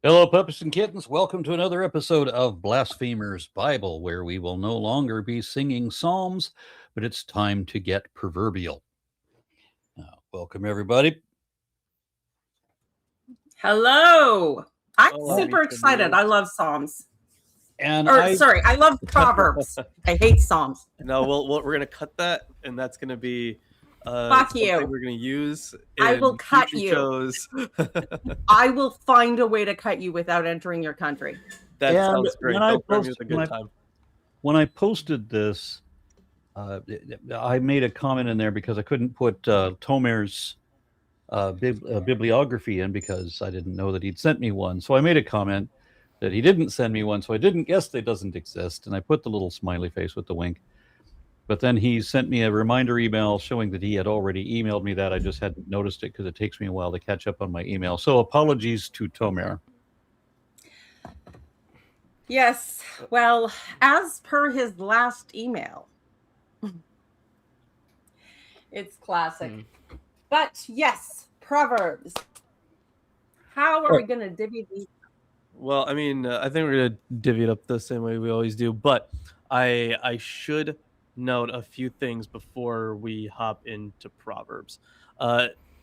Hello, puppies and kittens. Welcome to another episode of Blasphemers Bible, where we will no longer be singing psalms, but it's time to get proverbial. Welcome, everybody. Hello. I'm Hello, super excited. I love Psalms. And I love Proverbs. I hate Psalms. No, we're gonna cut that, and that's gonna be Fuck something you. we're gonna use. I In will cut future you. Shows. I will find a way to cut you without entering your country. That And sounds great. when I Don't throw me post- with a good time. when I posted this, I made a comment in there because I couldn't put Tomer's bibliography in because I didn't know that he'd sent me one. So I made a comment that he didn't send me one, so I didn't guess it doesn't exist, and I put the little smiley face with the wink. But then he sent me a reminder email showing that he had already emailed me that. I just hadn't noticed it because it takes me a while to catch up on my email. So apologies to Tomer. Yes. Well, as per his last email, it's classic. But yes, Proverbs. How are we going to divvy these? Well, I mean, I think we're gonna divvy it up the same way we always do, but I should note a few things before we hop into Proverbs.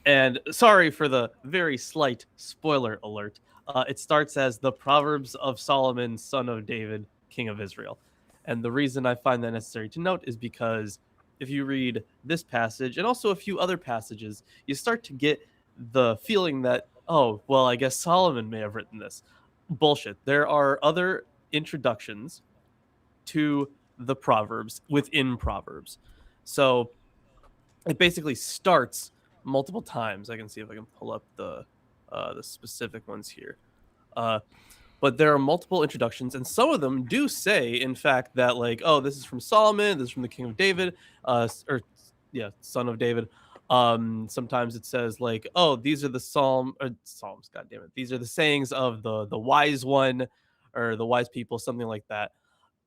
And sorry for the very slight spoiler alert. It starts as the Proverbs of Solomon, son of David, king of Israel. And the reason I find that necessary to note is because if you read this passage and also a few other passages, you start to get the feeling that, oh, well, I guess Solomon may have written this. Bullshit. There are other introductions to the Proverbs within Proverbs. So it basically starts multiple times. I can see if I can pull up the specific ones here. But there are multiple introductions, and some of them do say, in fact, that like, oh, this is from Solomon, this is from the King of David, son of David. Sometimes it says like, oh, these are the psalms. God damn it, these are the sayings of the wise one, or the wise people, something like that.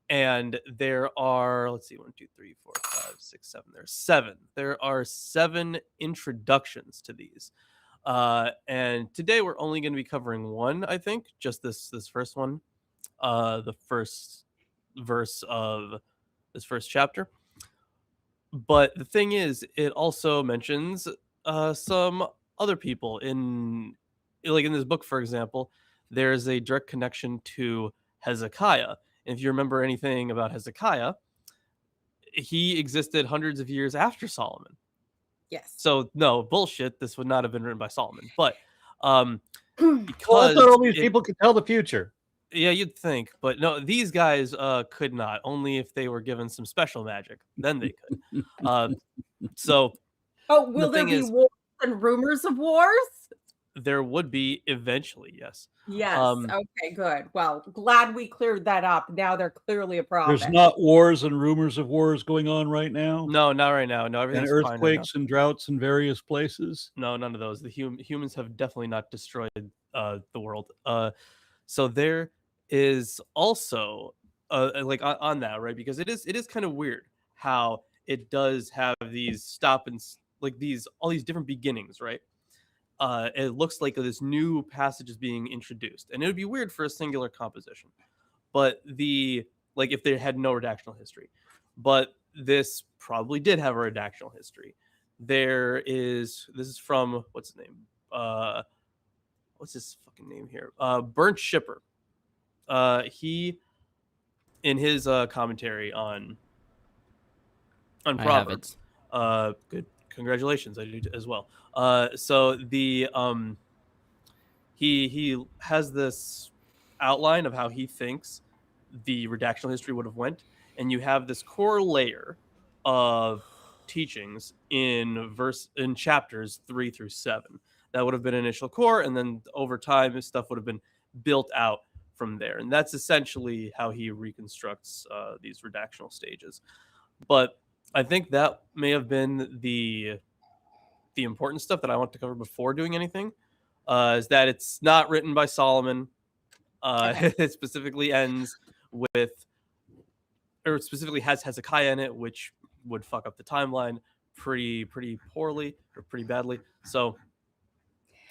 And there are, let's see, 1, 2, 3, 4, 5, 6, 7. There's 7. There are 7 introductions to these. And today we're only going to be covering one, I think, just this first one, the first verse of this first chapter. But the thing is, it also mentions some other people in this book. For example, there's a direct connection to Hezekiah. And if you remember anything about Hezekiah, he existed hundreds of years after Solomon. Yes. So no, bullshit. This would not have been written by Solomon. But Well, I because thought all these people could tell the future. yeah, you'd think, but no, these guys could not. Only if they were given some special magic, then they could. So will there be wars and rumors of wars? There would be eventually, yes. Yes. Okay, good. Well, glad we cleared that up. Now they're clearly a problem. There's not wars and rumors of wars going on right now. No, not right now. No, And everything's fine right now. earthquakes and droughts in various places. No, none of those. The humans have definitely not destroyed the world. So there is also like on that, right? Because it is kind of weird how it does have these all these different beginnings, right? It looks like this new passage is being introduced, and it would be weird for a singular composition. But if they had no redactional history, but this probably did have a redactional history. This is from what's his name? What's his fucking name here? Burnt Shipper. He in his commentary on Proverbs. Good. Congratulations, I do as well. So the he has this outline of how he thinks the redactional history would have went, and you have this core layer of teachings in chapters 3 through 7. That would have been initial core, and then over time, this stuff would have been built out from there. And that's essentially how he reconstructs these redactional stages. But I think that may have been the important stuff that I want to cover before doing anything, is that it's not written by Solomon. It specifically ends with, or it specifically has Hezekiah in it, which would fuck up the timeline pretty poorly or pretty badly. So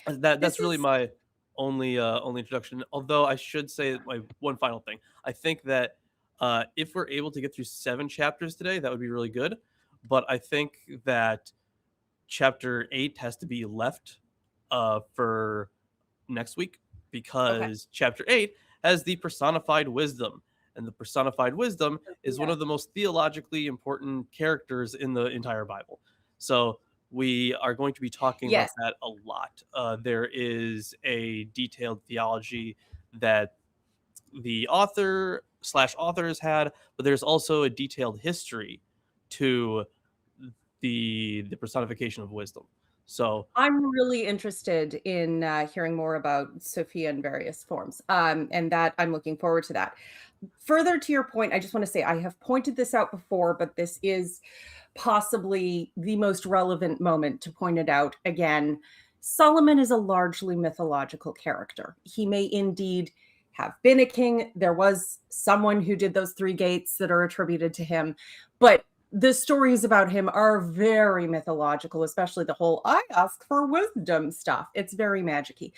that's really my only introduction. Although I should say one final thing. I think that if we're able to get through 7 chapters today, that would be really good. But I think that chapter 8 has to be left for next week, because chapter 8 has the personified wisdom. And the personified wisdom is one of the most theologically important characters in the entire Bible. So we are going to be talking about that a lot. There is a detailed theology that the authors had, but there's also a detailed history to the personification of wisdom. So I'm really interested in hearing more about Sophia in various forms, and that I'm looking forward to that. Further to your point, I just want to say I have pointed this out before, but this is possibly the most relevant moment to point it out again. Solomon is a largely mythological character. He may indeed have been a king. There was someone who did those 3 gates that are attributed to him, but the stories about him are very mythological, especially the whole "I ask for wisdom" stuff. It's very magic-y.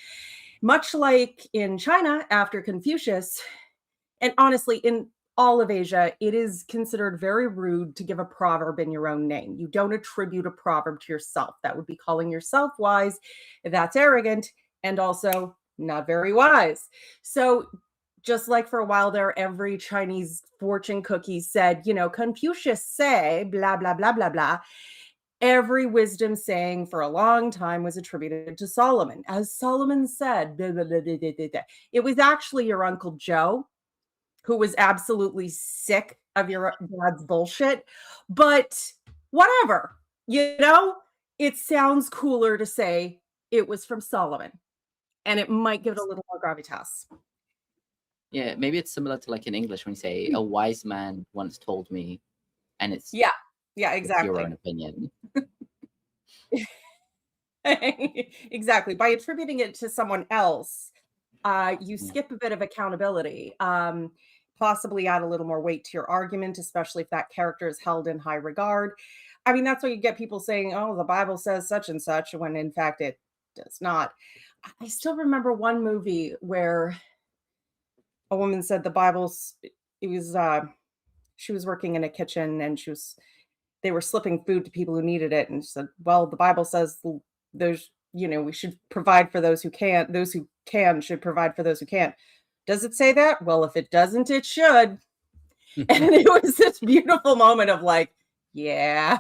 Much like in China after Confucius, and honestly, in all of Asia, it is considered very rude to give a proverb in your own name. You don't attribute a proverb to yourself. That would be calling yourself wise. That's arrogant and also not very wise. So just like for a while there, every Chinese fortune cookie said, Confucius say, blah, blah, blah, blah, blah. Every wisdom saying for a long time was attributed to Solomon. As Solomon said, blah, blah, blah, blah, blah, blah. It was actually your Uncle Joe, who was absolutely sick of your dad's bullshit. But whatever, it sounds cooler to say it was from Solomon. And it might give it a little more gravitas. Yeah, maybe it's similar to like in English when you say a wise man once told me, and it's exactly your own opinion. Exactly. By attributing it to someone else, you skip a bit of accountability, possibly add a little more weight to your argument, especially if that character is held in high regard. I mean, that's why you get people saying, "Oh, the Bible says such and such," when in fact it does not. I still remember one movie where a woman said the Bible's, she was working in a kitchen and they were slipping food to people who needed it. And she said, well, the Bible says there's, we should provide for those who can't, those who can should provide for those who can't. Does it say that? Well, if it doesn't, it should. And it was this beautiful moment of like, yeah.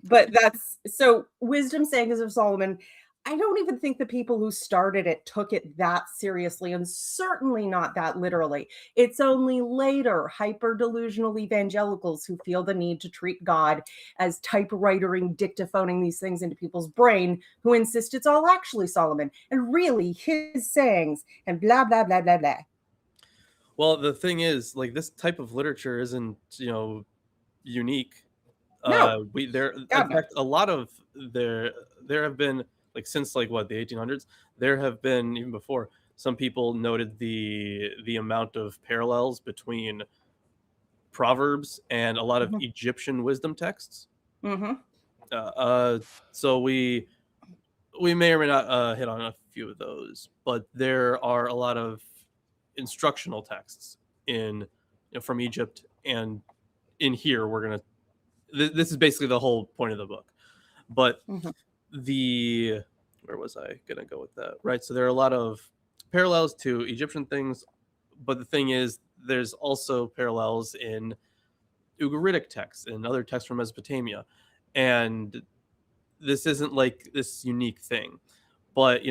But that's, so wisdom sayings of Solomon, I don't even think the people who started it took it that seriously, and certainly not that literally. It's only later hyper-delusional evangelicals who feel the need to treat God as typewritering, dictaphoning these things into people's brain, who insist it's all actually Solomon, and really his sayings, and blah, blah, blah, blah, blah. Well, the thing is, like, this type of literature isn't, unique. No. In fact, a lot of there have been, like, since like the 1800s, there have been, even before, some people noted the amount of parallels between Proverbs and a lot of Egyptian wisdom texts. So we may or may not hit on a few of those, but there are a lot of instructional texts from Egypt, and in here we're gonna. This is basically the whole point of the book, but where was I gonna go with that? Right. So there are a lot of parallels to Egyptian things, but the thing is, there's also parallels in Ugaritic texts and other texts from Mesopotamia, and this isn't like this unique thing. But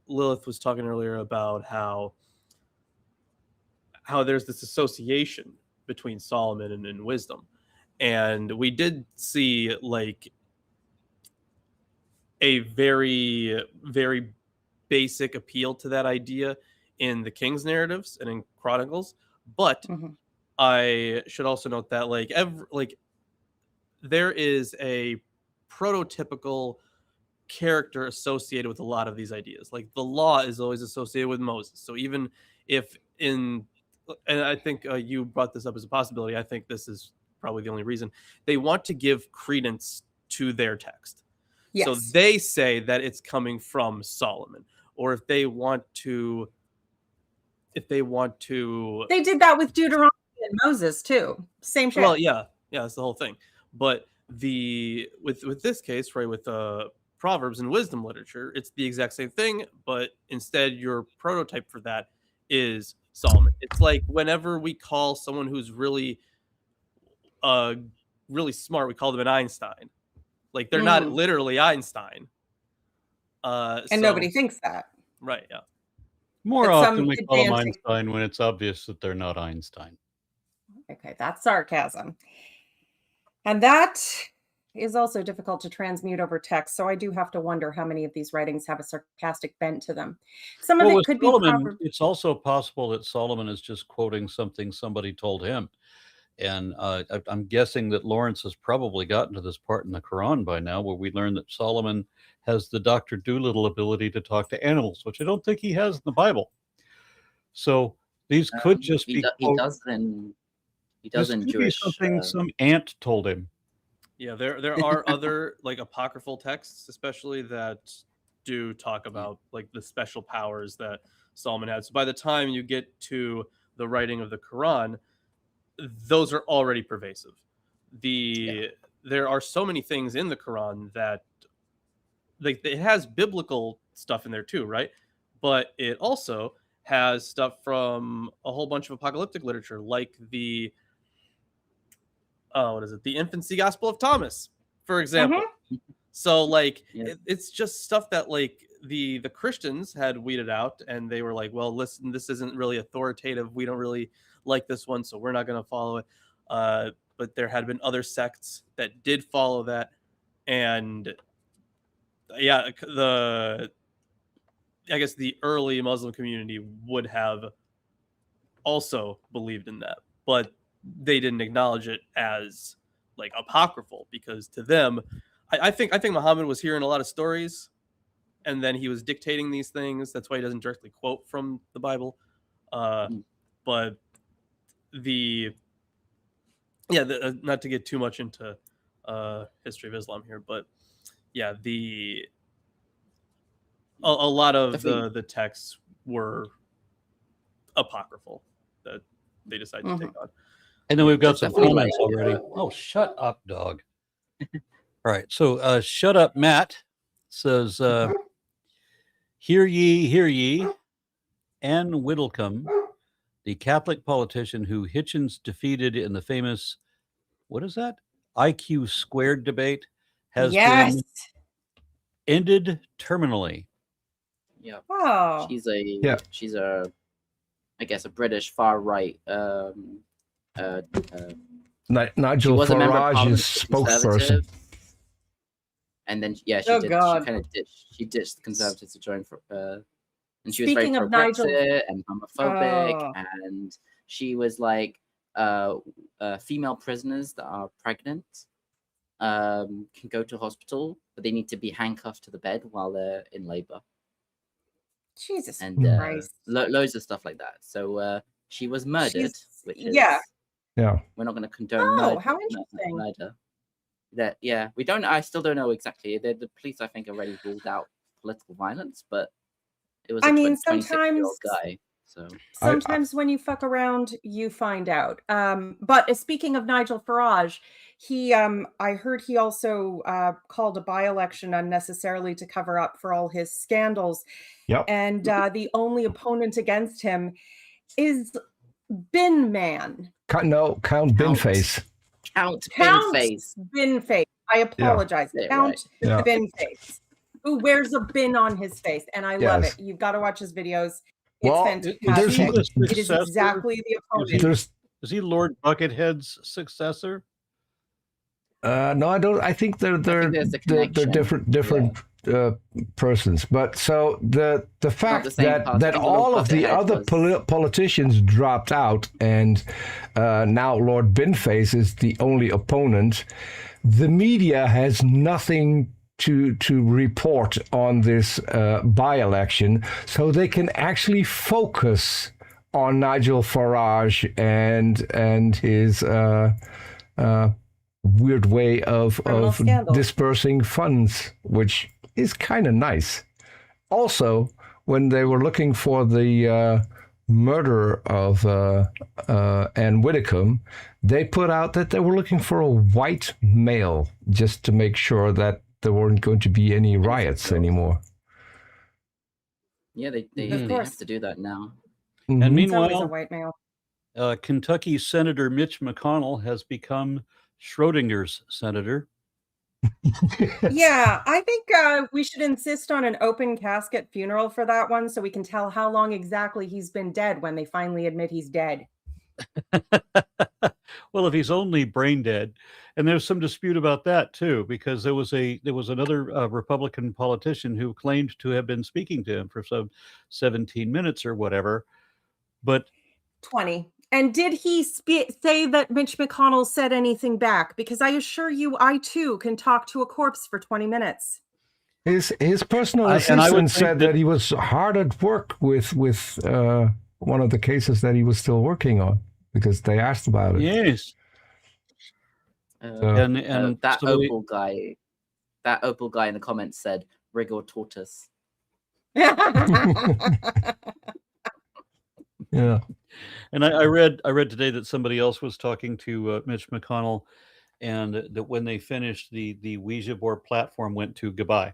Lilith was talking earlier about how there's this association between Solomon and wisdom, and we did see like a very, very basic appeal to that idea in the King's narratives and in Chronicles. But I should also note that there is a prototypical character associated with a lot of these ideas. Like the law is always associated with Moses. So even if and I think you brought this up as a possibility, I think this is probably the only reason they want to give credence to their text. Yes. So they say that it's coming from Solomon, or if they want to, They did that with Deuteronomy and Moses too. Same shit. well, yeah, that's the whole thing. But with this case, right, with Proverbs and wisdom literature, it's the exact same thing, but instead your prototype for that is Solomon. It's like whenever we call someone who's really really smart, we call them an Einstein. Like they're not literally Einstein. And nobody thinks that. Right, yeah. More But often some we call them advancing- Einstein when it's obvious that they're not Einstein. Okay, that's sarcasm. And that is also difficult to transmute over text. So I do have to wonder how many of these writings have a sarcastic bent to them. Some of Well, it with could Solomon, be Proverbs. it's also possible that Solomon is just quoting something somebody told him. And I'm guessing that Lawrence has probably gotten to this part in the Quran by now, where we learn that Solomon has the Dr. Dolittle ability to talk to animals, which I don't think he has in the Bible. So these could just be he does in this could be Jewish. something some ant told him. Yeah, there are other like apocryphal texts, especially that do talk about like the special powers that Solomon had. So by the time you get to the writing of the Quran, those are already pervasive. There are so many things in the Quran that like it has biblical stuff in there too, right? But it also has stuff from a whole bunch of apocalyptic literature, like the Infancy Gospel of Thomas, for example. So like it's just stuff that like the Christians had weeded out, and they were like, well, listen, this isn't really authoritative. We don't really like this one, so we're not going to follow it. But there had been other sects that did follow that, and yeah, I guess the early Muslim community would have also believed in that, but they didn't acknowledge it as like apocryphal, because to them, I think Muhammad was hearing a lot of stories, and then he was dictating these things. That's why he doesn't directly quote from the Bible. But not to get too much into history of Islam here, but yeah, a lot of the texts were apocryphal that they decided to take on. And then we've got some Definitely comments already. Oh, shut up, dog. All right. So shut up, Matt says, hear ye, Anne Whittlecombe, the Catholic politician who Hitchens defeated in the famous, what is that? IQ squared debate, has been ended terminally. Yeah. Oh. She's a I guess a British far right Nigel Farage's spokesperson. And then she kind of ditched the Conservatives to join and she was very pro Brexit and homophobic, and she was like female prisoners that are pregnant can go to hospital, but they need to be handcuffed to the bed while they're in labor. Jesus and Christ. Loads of stuff like that. So she was murdered, which is we're not going to condone murder. How interesting. Murder. We don't. I still don't know exactly. The police, I think, already ruled out political violence, but it was. Sometimes guy. So sometimes when you fuck around, you find out. But speaking of Nigel Farage, he I heard he also called a by-election unnecessarily to cover up for all his scandals. Yep. And the only opponent against him is Bin Man. Count Binface. Count Binface. I apologize. Yeah. Count Binface, who wears a bin on his face, and I love it. You've got to watch his videos. It's fantastic. It is exactly the opponent. Is he Lord Buckethead's successor? No, I don't. I think they're different persons. But so the fact that all of the other politicians dropped out, and now Lord Binface is the only opponent, the media has nothing to report on this by-election, so they can actually focus on Nigel Farage and his weird way of dispersing funds, which is kind of nice. Also, when they were looking for the murder of Anne Widdecombe, they put out that they were looking for a white male just to make sure that there weren't going to be any riots anymore. Yeah, they have to do that now. Mm-hmm. And It's always a meanwhile, white male. Kentucky Senator Mitch McConnell has become Schrodinger's senator. Yeah, I think we should insist on an open casket funeral for that one so we can tell how long exactly he's been dead when they finally admit he's dead. Well, if he's only brain dead, and there's some dispute about that too, because there was another Republican politician who claimed to have been speaking to him for some 17 minutes or whatever, but 20. And did he say that Mitch McConnell said anything back? Because I assure you, I too can talk to a corpse for 20 minutes. His personal assistant said that he was hard at work with one of the cases that he was still working on, because they asked about it. Yes. And that Opal guy in the comments said "Rigor tortoise." Yeah. And I read today that somebody else was talking to Mitch McConnell, and that when they finished, the Ouija board platform went to goodbye.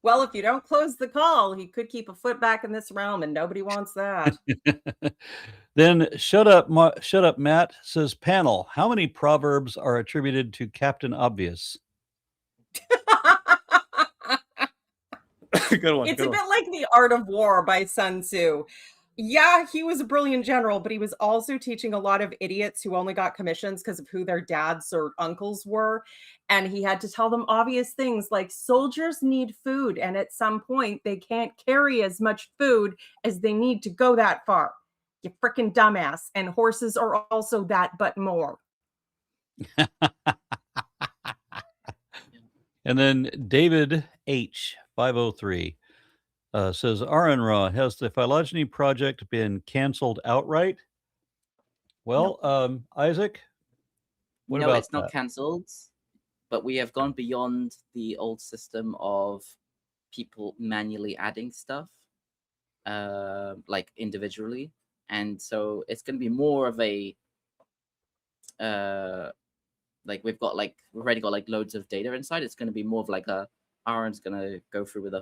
Well, if you don't close the call, he could keep a foot back in this realm, and nobody wants that. Then shut up, Matt says, panel, how many proverbs are attributed to Captain Obvious? Good one. It's a bit like The Art of War by Sun Tzu. Yeah, he was a brilliant general, but he was also teaching a lot of idiots who only got commissions because of who their dads or uncles were. And he had to tell them obvious things like soldiers need food. And at some point, they can't carry as much food as they need to go that far. You freaking dumbass. And horses are also that, but more. And then David H. 503 says, Aron-Ra, has the phylogeny project been canceled outright? Well, no. Isaac, what about it's not canceled, but we have gone beyond the old system of people manually adding stuff, like individually. And so it's going to be more of a, like we've already got like loads of data inside. It's going to be more of like Aaron's going to go through with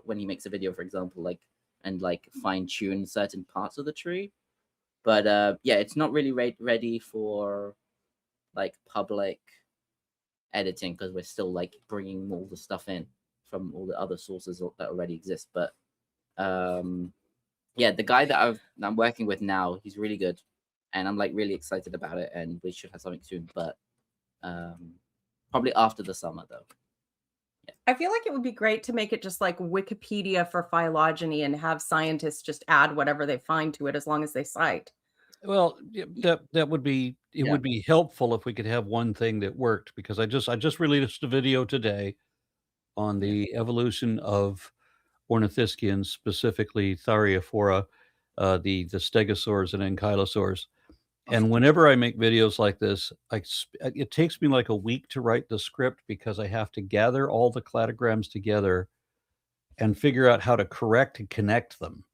when he makes a video, for example, and fine tune certain parts of the tree. But yeah, it's not really ready for like public editing because we're still like bringing all the stuff in from all the other sources that already exist. But yeah, the guy that I'm working with now, he's really good, and I'm like really excited about it, and we should have something soon. But probably after the summer, though. Yeah. I feel like it would be great to make it just like Wikipedia for phylogeny and have scientists just add whatever they find to it as long as they cite. Well, that would be would be helpful if we could have one thing that worked, because I just released a video today on the evolution of ornithischians, specifically Thariophora, the stegosaurs and ankylosaurs. And whenever I make videos like this, it takes me like a week to write the script because I have to gather all the cladograms together and figure out how to correct and connect them.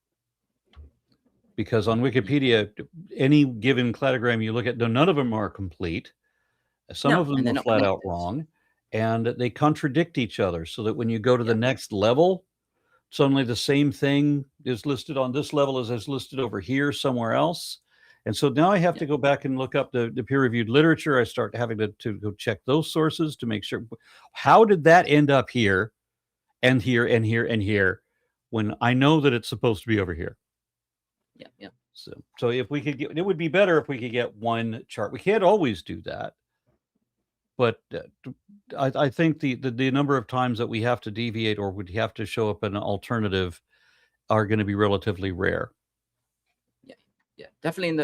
Because on Wikipedia, any given cladogram you look at, none of them are complete. Some of them are flat out wrong, and they contradict each other, so that when you go to the next level, suddenly the same thing is listed on this level as is listed over here somewhere else. And so now I have to go back and look up the peer-reviewed literature. I start having to go check those sources to make sure, how did that end up here and here and here and here when I know that it's supposed to be over here? Yeah. So if we could get, it would be better if we could get one chart. We can't always do that, but I think the number of times that we have to deviate or would have to show up an alternative are going to be relatively rare. Yeah, definitely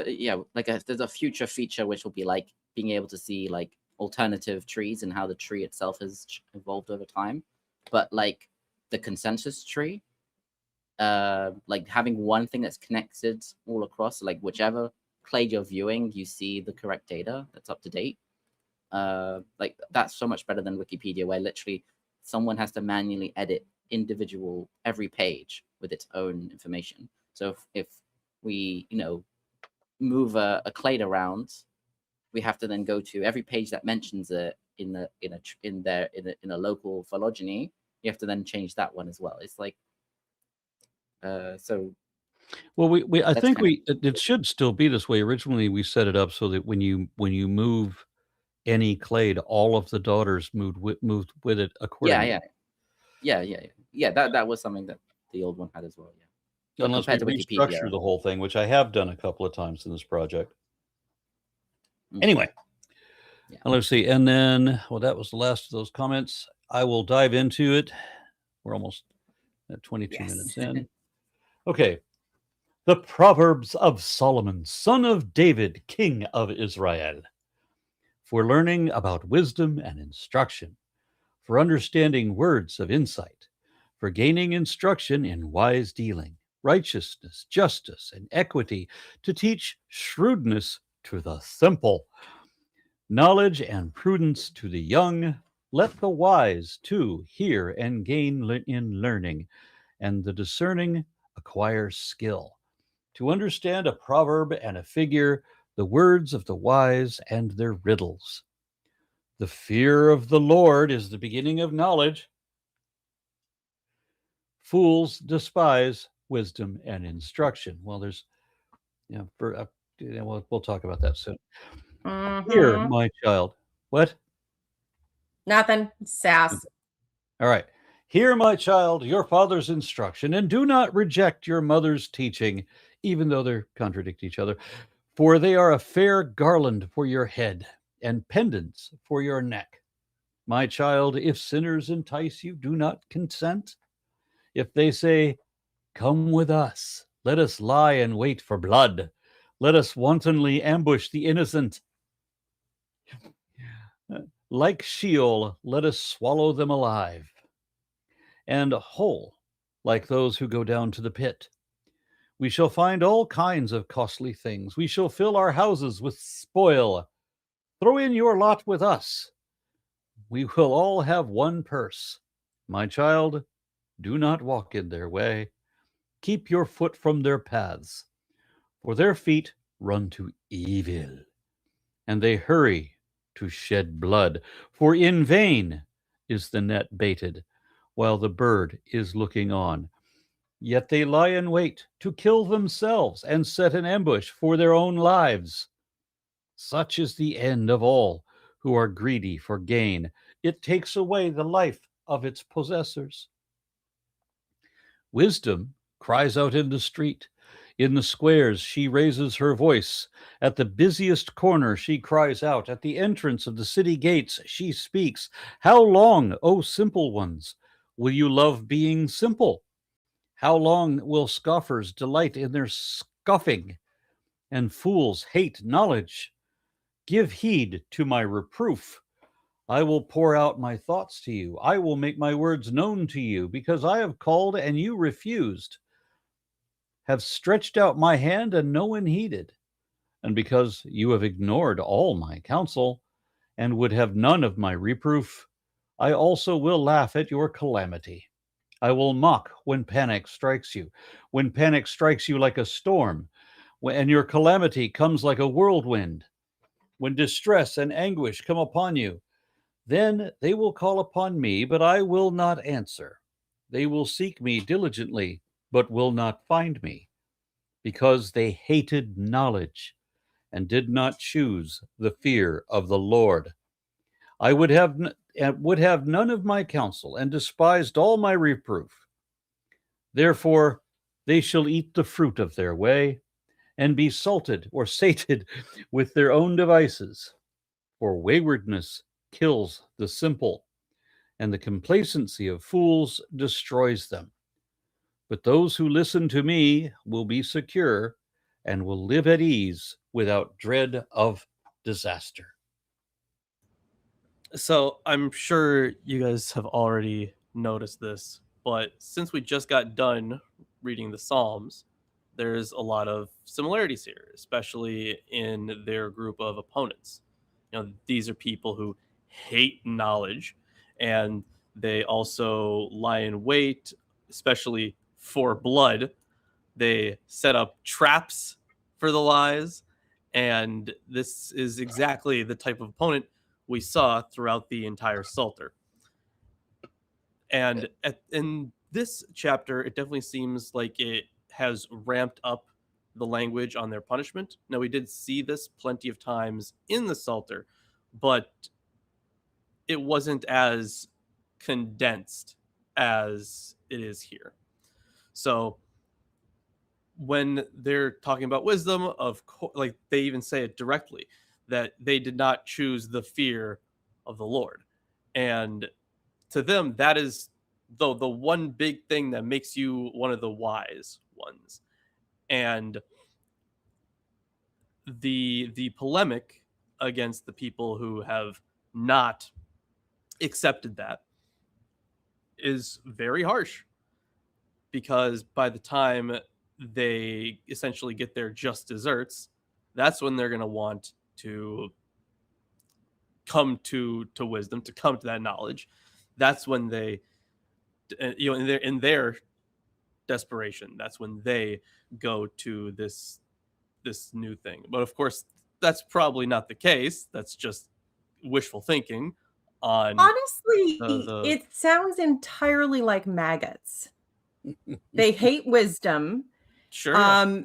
there's a future feature which will be like being able to see like alternative trees and how the tree itself has evolved over time. But like the consensus tree, like having one thing that's connected all across, like whichever clade you're viewing, you see the correct data that's up to date. Like that's so much better than Wikipedia, where literally someone has to manually edit individual, every page with its own information. So if we, move a clade around, we have to then go to every page that mentions it in a local phylogeny. You have to then change that one as well. It's like, so. Well, I think it should still be this way. Originally, we set it up so that when you move any clade, all of the daughters moved with it accordingly. Yeah. That was something that the old one had as well. Yeah. Unless we restructure the whole thing, which I have done a couple of times in this project. Anyway, let's see. And then, that was the last of those comments. I will dive into it. We're almost at 22 minutes in. Okay. The Proverbs of Solomon, son of David, king of Israel. For learning about wisdom and instruction, for understanding words of insight, for gaining instruction in wise dealing, righteousness, justice, and equity, to teach shrewdness to the simple, knowledge and prudence to the young. Let the wise too hear and gain in learning, and the discerning acquire skill. To understand a proverb and a figure, the words of the wise and their riddles. The fear of the Lord is the beginning of knowledge. Fools despise wisdom and instruction. Well, there's, we'll talk about that soon. Here, my child. What? Nothing. Sass. All right. Hear, my child, your father's instruction, and do not reject your mother's teaching, even though they contradict each other. For they are a fair garland for your head and pendants for your neck. My child, if sinners entice you, do not consent. If they say, come with us, let us lie in wait for blood. Let us wantonly ambush the innocent. Like Sheol, let us swallow them alive. And whole, like those who go down to the pit. We shall find all kinds of costly things. We shall fill our houses with spoil. Throw in your lot with us. We will all have one purse. My child, do not walk in their way. Keep your foot from their paths. For their feet run to evil, and they hurry to shed blood. For in vain is the net baited, while the bird is looking on. Yet they lie in wait to kill themselves and set an ambush for their own lives. Such is the end of all who are greedy for gain. It takes away the life of its possessors. Wisdom cries out in the street. In the squares she raises her voice. At the busiest corner she cries out. At the entrance of the city gates she speaks. How long, O simple ones, will you love being simple? How long will scoffers delight in their scoffing, and fools hate knowledge? Give heed to my reproof. I will pour out my thoughts to you. I will make my words known to you, because I have called and you refused, have stretched out my hand and no one heeded, and because you have ignored all my counsel and would have none of my reproof, I also will laugh at your calamity. I will mock when panic strikes you, when panic strikes you like a storm, and your calamity comes like a whirlwind, when distress and anguish come upon you. Then they will call upon me, but I will not answer. They will seek me diligently, but will not find me, because they hated knowledge and did not choose the fear of the Lord. I would have none of my counsel, and despised all my reproof. Therefore they shall eat the fruit of their way, and be salted or sated with their own devices. For waywardness kills the simple, and the complacency of fools destroys them. But those who listen to me will be secure, and will live at ease without dread of disaster. So I'm sure you guys have already noticed this, but since we just got done reading the Psalms, there's a lot of similarities here, especially in their group of opponents. These are people who hate knowledge, and They also lie in wait, especially for blood. They set up traps for the lies. And this is exactly the type of opponent we saw throughout the entire Psalter. And in this chapter, it definitely seems like it has ramped up the language on their punishment. Now, we did see this plenty of times in the Psalter, but it wasn't as condensed as it is here. So when they're talking about wisdom, like they even say it directly, that they did not choose the fear of the Lord. And to them, that is the one big thing that makes you one of the wise ones. And the polemic against the people who have not accepted that is very harsh, because by the time they essentially get their just desserts, that's when they're going to want to come to wisdom, to come to that knowledge. That's when they, in their desperation, that's when they go to this new thing. But of course, that's probably not the case. That's just wishful thinking. Honestly, it sounds entirely like maggots. They hate wisdom. Sure.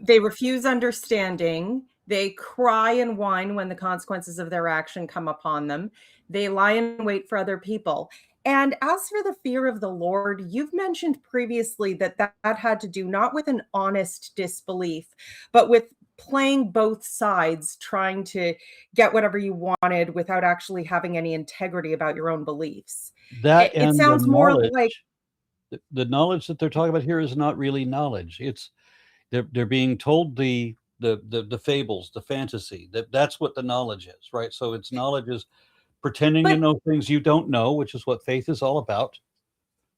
They refuse understanding. They cry and whine when the consequences of their action come upon them. They lie in wait for other people. And as for the fear of the Lord, you've mentioned previously that had to do not with an honest disbelief, but with playing both sides, trying to get whatever you wanted without actually having any integrity about your own beliefs. It sounds more like the knowledge that they're talking about here is not really knowledge. It's they're being told the fables, the fantasy. That's what the knowledge is, right? So it's knowledge is pretending to know things you don't know, which is what faith is all about.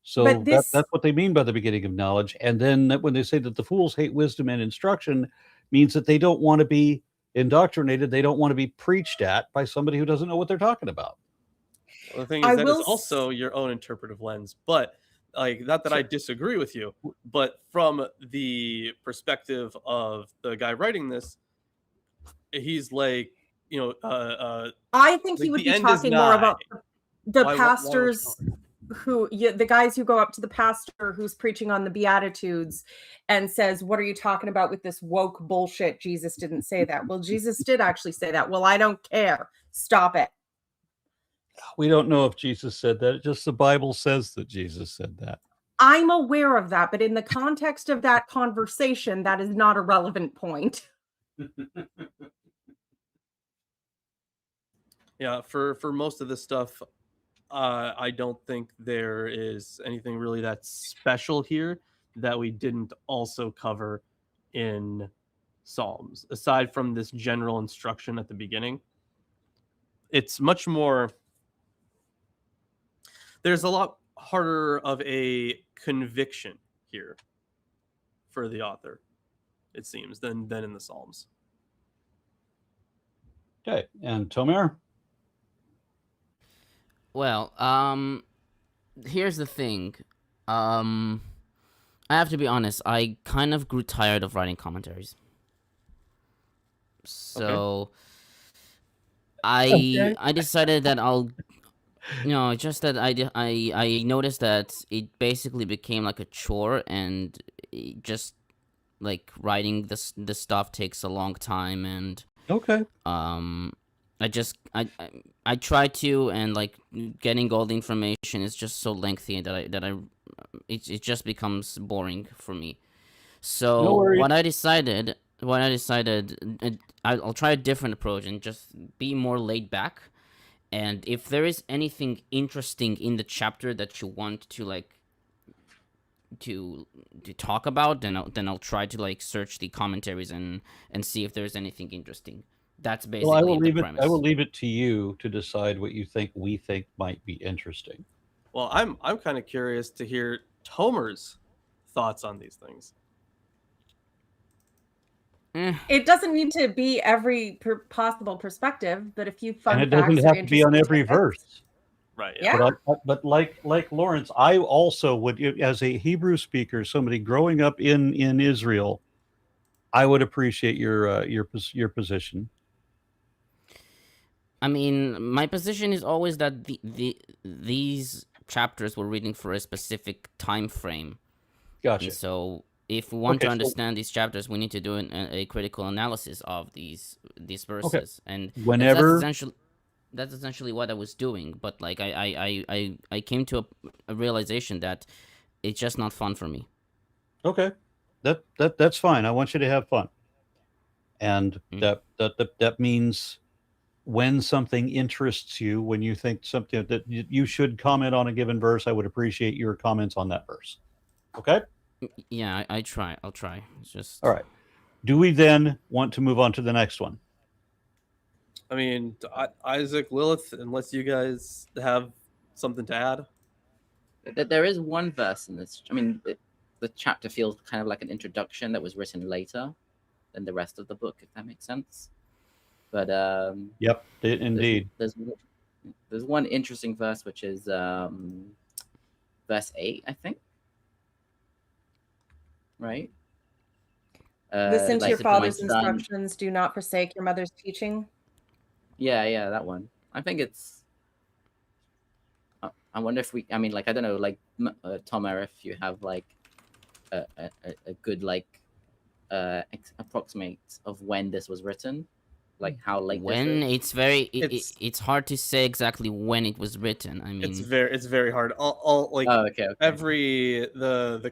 So that's what they mean by the beginning of knowledge. And then when they say that the fools hate wisdom and instruction, means that they don't want to be indoctrinated. They don't want to be preached at by somebody who doesn't know what they're talking about. Well, the thing is, that is also your own interpretive lens. But not that I disagree with you, but from the perspective of the guy writing this, he's like, I think he would be talking more about the pastors the guys who go up to the pastor who's preaching on the Beatitudes and says, what are you talking about with this woke bullshit? Jesus didn't say that. Well, Jesus did actually say that. Well, I don't care. Stop it. We don't know if Jesus said that. Just the Bible says that Jesus said that. I'm aware of that, but in the context of that conversation, that is not a relevant point. Yeah, for most of this stuff, I don't think there is anything really that special here that we didn't also cover in Psalms. Aside from this general instruction at the beginning, it's much more... There's a lot harder of a conviction here for the author, it seems, than in the Psalms. Okay, and Tomer? Well, here's the thing. I have to be honest, I kind of grew tired of writing commentaries. So I decided that I'll just that I noticed that it basically became like a chore, and just like writing this stuff takes a long time, and I try to, and like getting all the information is just so lengthy that it just becomes boring for me. So what I decided, I'll try a different approach and just be more laid back. And if there is anything interesting in the chapter that you want to to talk about, then I'll try to search the commentaries and see if there's anything interesting. That's basically the premise. I will leave it to you to decide what you think we think might be interesting. Well, I'm kind of curious to hear Tomer's thoughts on these things. It doesn't need to be every possible perspective, but if you find and it doesn't have to be on every verse. Right. Yeah. But like Lawrence, I also would, as a Hebrew speaker, somebody growing up in Israel, I would appreciate your position. I mean, my position is always that these chapters we're reading for a specific time frame. Gotcha. And so if we want to understand these chapters, we need to do a critical analysis of these verses. Okay. And whenever that's essentially what I was doing. But like I came to a realization that it's just not fun for me. Okay, that's fine. I want you to have fun, and that means when something interests you, when you think something that you should comment on a given verse, I would appreciate your comments on that verse. Okay? Yeah, I'll try. It's just... All right. Do we then want to move on to the next one? I mean, Isaac, Lilith, unless you guys have something to add. There is one verse in this. I mean, the chapter feels kind of like an introduction that was written later than the rest of the book, if that makes sense. But yep, indeed. There's one interesting verse, which is verse 8, I think. Right? Listen to your father's instructions. Do not forsake your mother's teaching. Yeah, that one. I think it's. I wonder if I mean, like, I don't know, like, Tomer, if you have like a good like approximate of when this was written, like how late. When it's hard to say exactly when it was written. I mean, it's very hard. All like okay. The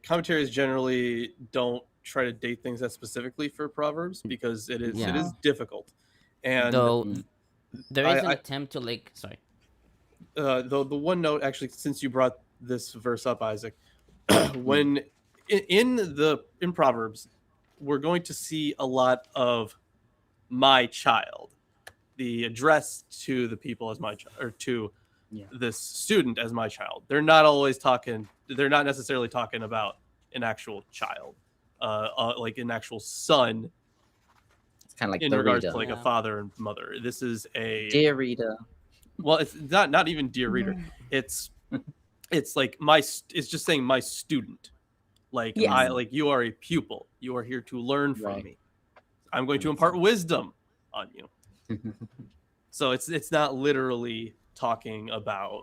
commentaries generally don't try to date things that specifically for Proverbs because it is difficult. And though there is an attempt to like the one note actually, since you brought this verse up, Isaac, when in Proverbs, we're going to see a lot of my child, the address to the people as my child, or to this student as my child. They're not necessarily talking about an actual child, like an actual son. It's kind of like in regards to like a father and mother. This is a dear reader. Well, it's not even dear reader. It's like it's just saying my student. Like you are a pupil. You are here to learn from me. I'm going to impart wisdom on you. So it's not literally talking about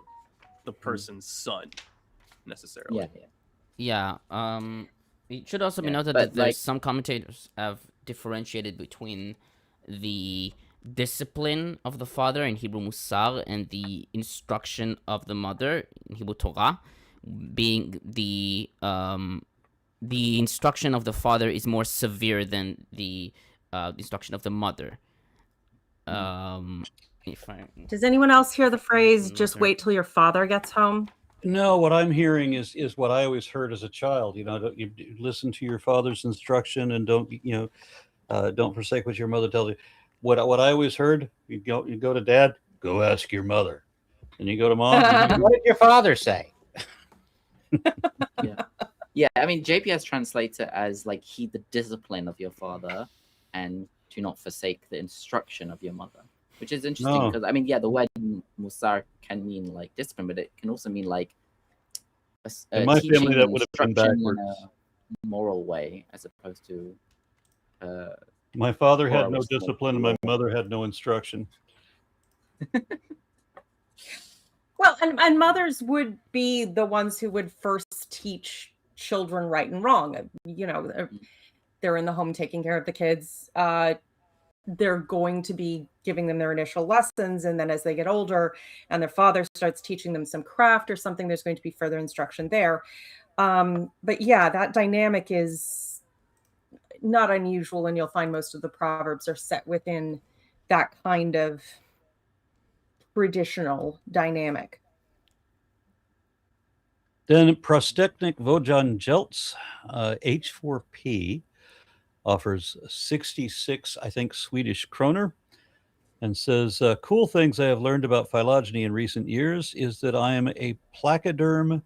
the person's son necessarily. Yeah. It should also be noted that there's some commentators have differentiated between the discipline of the father in Hebrew Musar and the instruction of the mother in Hebrew Torah, being the instruction of the father is more severe than the instruction of the mother. Does anyone else hear the phrase "just wait till your father gets home"? No, what I'm hearing is what I always heard as a child. You listen to your father's instruction and don't forsake what your mother tells you. What I always heard, you go to dad, go ask your mother, and you go to mom. What did your father say? Yeah. I mean, JPS translates it as like heed the discipline of your father, and do not forsake the instruction of your mother, which is interesting because I mean, the word musar can mean like discipline, but it can also mean like in my family that would have been backwards. In a moral way, as opposed to. My father had no discipline, and my mother had no instruction. Well, and mothers would be the ones who would first teach children right and wrong. They're in the home taking care of the kids. They're going to be giving them their initial lessons, and then as they get older and their father starts teaching them some craft or something, there's going to be further instruction there. But yeah, that dynamic is not unusual, and you'll find most of the Proverbs are set within that kind of traditional dynamic. Then Prosteknik Vojan Jeltz, H4P, offers 66, I think, Swedish kroner, and says, cool things I have learned about phylogeny in recent years is that I am a placoderm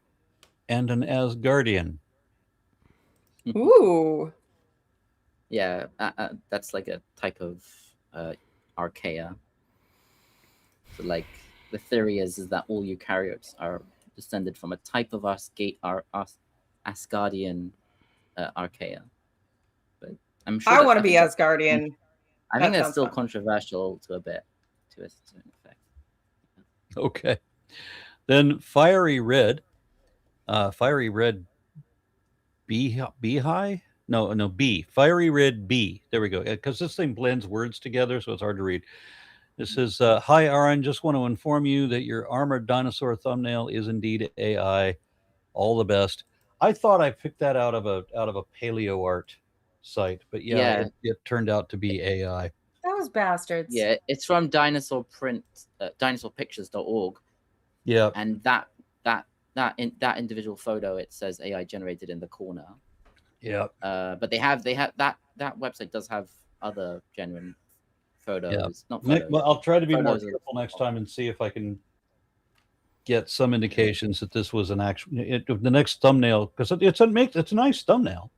and an Asgardian. Ooh. Yeah, that's like a type of archaea. So like the theory is that all eukaryotes are descended from a type of Asgardian archaea. But I'm sure I want to be Asgardian. I think that's still controversial to a certain effect. Okay. Then Fiery Red B. No, B. Fiery Red B. There we go. Because this thing blends words together, so it's hard to read. This says, hi, Aaron. Just want to inform you that your armored dinosaur thumbnail is indeed AI. All the best. I thought I picked that out of a paleo art site, but it turned out to be AI. That was bastards. Yeah, it's from dinosaurpictures.org. Yeah. And that individual photo, it says AI generated in the corner. Yeah. But they have that website does have other genuine photos. Yeah. Not photos. Well, I'll try to be more careful next time and see if I can get some indications that this was an actual. The next thumbnail, because it's a nice thumbnail.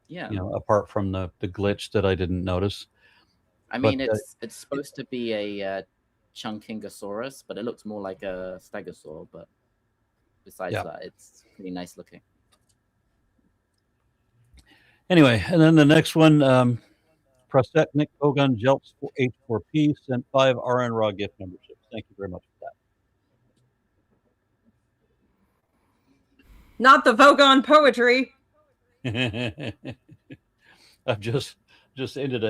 Yeah. Apart from the glitch that I didn't notice. I mean, it's supposed to be a Chunkingosaurus, but it looks more like a Stegosaur. But besides that, it's pretty nice looking. Anyway, and then the next one, Prosetnik Ogun Jelps H4P sent 5 RN Raw gift memberships. Thank you very much for that. Not the Vogon poetry. I've just ended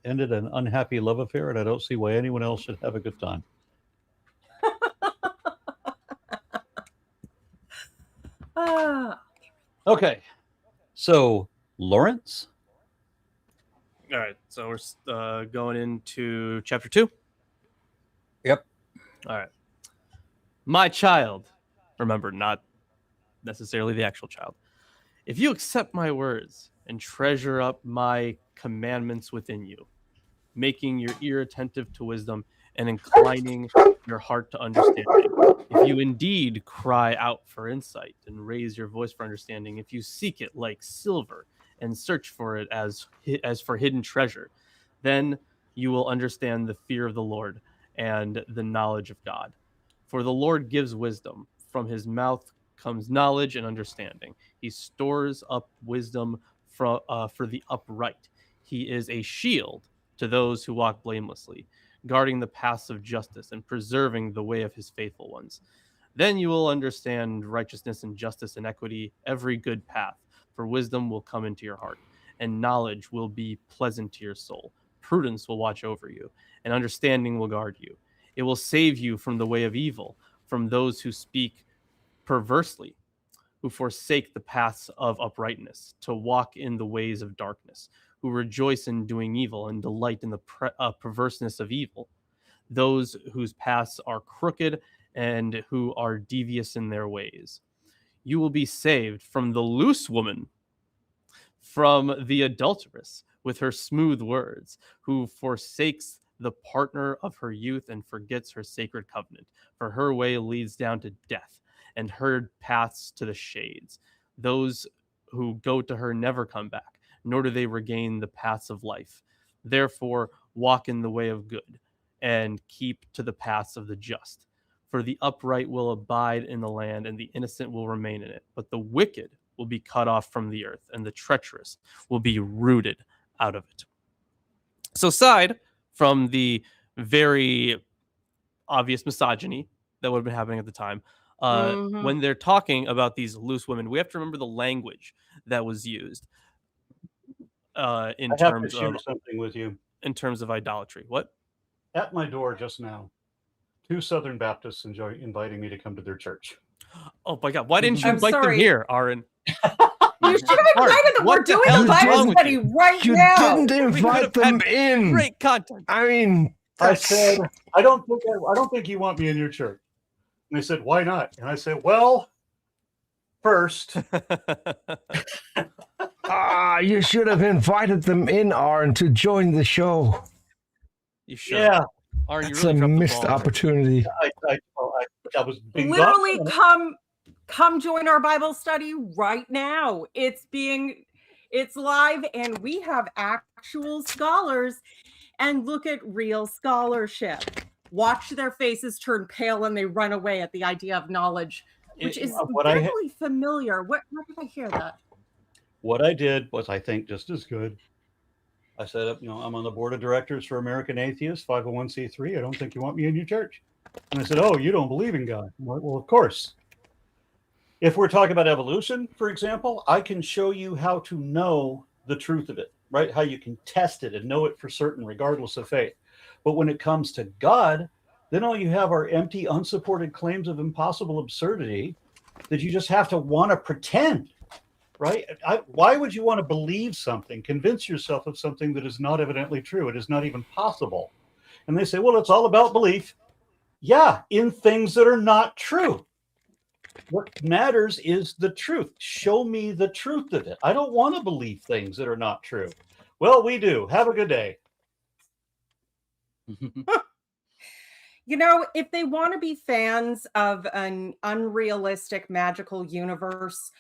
ended an unhappy love affair, and I don't see why anyone else should have a good time. Okay, so Lawrence. All right, so we're going into chapter 2. Yep. All right. My child, remember, not necessarily the actual child. If you accept my words and treasure up my commandments within you, making your ear attentive to wisdom and inclining your heart to understanding, if you indeed cry out for insight and raise your voice for understanding, if you seek it like silver and search for it as for hidden treasure, then you will understand the fear of the Lord and the knowledge of God. For the Lord gives wisdom. From his mouth comes knowledge and understanding. He stores up wisdom for the upright. He is a shield to those who walk blamelessly, guarding the paths of justice and preserving the way of his faithful ones. Then you will understand righteousness and justice and equity, every good path. For wisdom will come into your heart, and knowledge will be pleasant to your soul. Prudence will watch over you, and understanding will guard you. It will save you from the way of evil, from those who speak perversely, who forsake the paths of uprightness, to walk in the ways of darkness, who rejoice in doing evil and delight in the perverseness of evil, those whose paths are crooked and who are devious in their ways. You will be saved from the loose woman, from the adulteress with her smooth words, who forsakes the partner of her youth and forgets her sacred covenant. For her way leads down to death, and her paths to the shades. Those who go to her never come back, nor do they regain the paths of life. Therefore, walk in the way of good, and keep to the paths of the just. For the upright will abide in the land, and the innocent will remain in it. But the wicked will be cut off from the earth, and the treacherous will be rooted out of it. So aside from the very obvious misogyny that would have been happening at the time, when they're talking about these loose women, we have to remember the language that was used in terms of something with you. In terms of idolatry. What? At my door just now, 2 Southern Baptists inviting me to come to their church. Oh my God! Why didn't you invite them here, Aaron? You should have invited them. We're doing a Bible study right now. You didn't invite them in. Great content. I mean, I said, I don't think you want me in your church. And they said, why not? And I said, well, first. You should have invited them in, Aaron, to join the show. You should. Yeah. Aaron, it's really a missed opportunity. I was being literally come join our Bible study right now. It's live, and we have actual scholars, and look at real scholarship. watch their faces turn pale and they run away at the idea of knowledge, which is very familiar. Where did I hear that? What I did was, I think, just as good. I said, I'm on the board of directors for American Atheists, 501c3. I don't think you want me in your church. And I said, oh, you don't believe in God. Well, of course. If we're talking about evolution, for example, I can show you how to know the truth of it, right? How you can test it and know it for certain, regardless of faith. But when it comes to God, then all you have are empty, unsupported claims of impossible absurdity that you just have to want to pretend, right? Why would you want to believe something, convince yourself of something that is not evidently true? It is not even possible. And they say, well, it's all about belief. Yeah, in things that are not true. What matters is the truth. Show me the truth of it. I don't want to believe things that are not true. Well, we do. Have a good day. If they want to be fans of an unrealistic magical universe,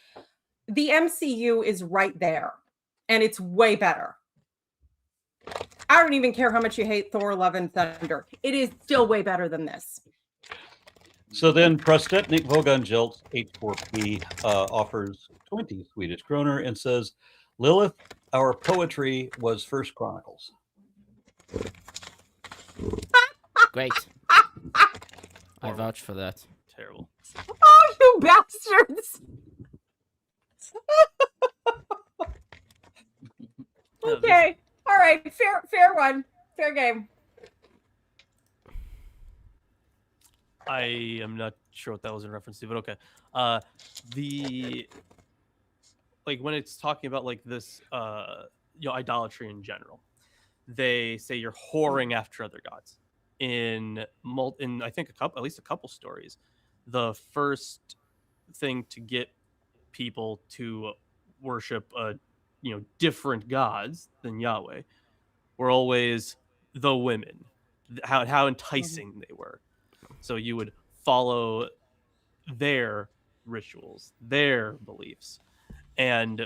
the MCU is right there, and it's way better. I don't even care how much you hate Thor, Love, and Thunder. It is still way better than this. So then Prostetnik Voganjelt, H4P, offers 20 Swedish kroner and says, Lilith, our poetry was First Chronicles. Great. I vouch for that. Terrible. Oh, you bastards! Okay. All right. Fair one. Fair game. I am not sure what that was in reference to, but okay. When it's talking about like this, idolatry in general, they say you're whoring after other gods. In I think at least a couple stories, the first thing to get people to worship different gods than Yahweh were always the women, how enticing they were. So you would follow their rituals, their beliefs, and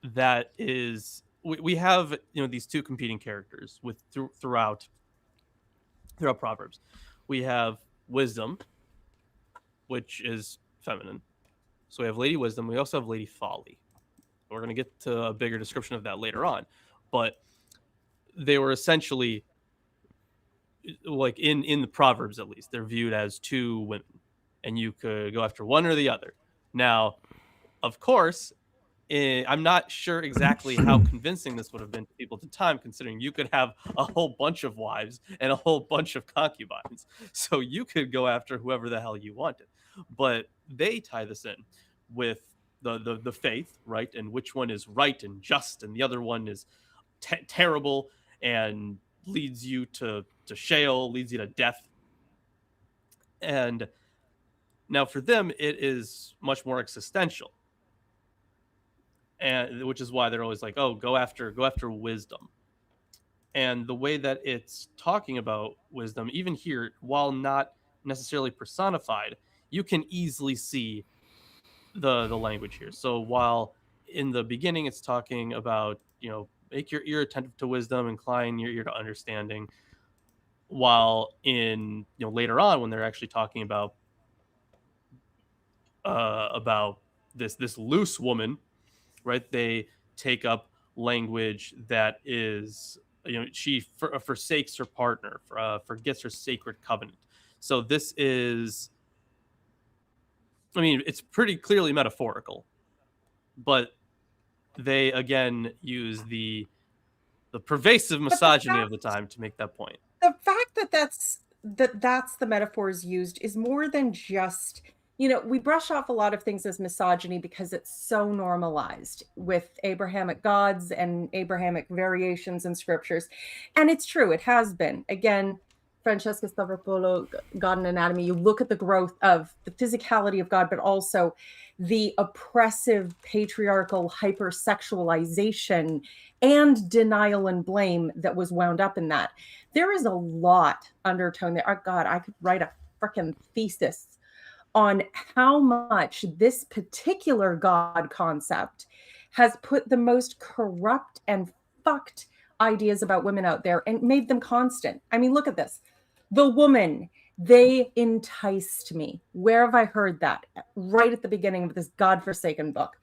that is we have these two competing characters with throughout Proverbs. We have wisdom, which is feminine. So we have Lady Wisdom. We also have Lady Folly. We're going to get to a bigger description of that later on, but they were essentially, like in the Proverbs at least, they're viewed as two women, and you could go after one or the other. Now, of course, I'm not sure exactly how convincing this would have been to people at the time, considering you could have a whole bunch of wives and a whole bunch of concubines. So you could go after whoever the hell you wanted. But they tie this in with the faith, right? And which one is right and just, and the other one is terrible and leads you to Sheol, leads you to death. And now for them, it is much more existential. And which is why they're always like, oh, go after wisdom. And the way that it's talking about wisdom, even here, while not necessarily personified, you can easily see the language here. So while in the beginning it's talking about, make your ear attentive to wisdom, incline your ear to understanding, while in later on when they're actually talking about this loose woman, right? They take up language that is, she forsakes her partner, forgets her sacred covenant. So this is, it's pretty clearly metaphorical, but they again use the pervasive misogyny of the time to make that point. The fact that that's the metaphors used is more than just, we brush off a lot of things as misogyny because it's so normalized with Abrahamic gods and Abrahamic variations in scriptures. And it's true, it has been. Again, Francesca Stavropoulos, God and Anatomy, you look at the growth of the physicality of God, but also the oppressive patriarchal hypersexualization and denial and blame that was wound up in that. There is a lot undertone there. Oh God, I could write a freaking thesis on how much this particular God concept has put the most corrupt and fucked ideas about women out there and made them constant. Look at this. The woman, they enticed me. Where have I heard that? Right at the beginning of this godforsaken book.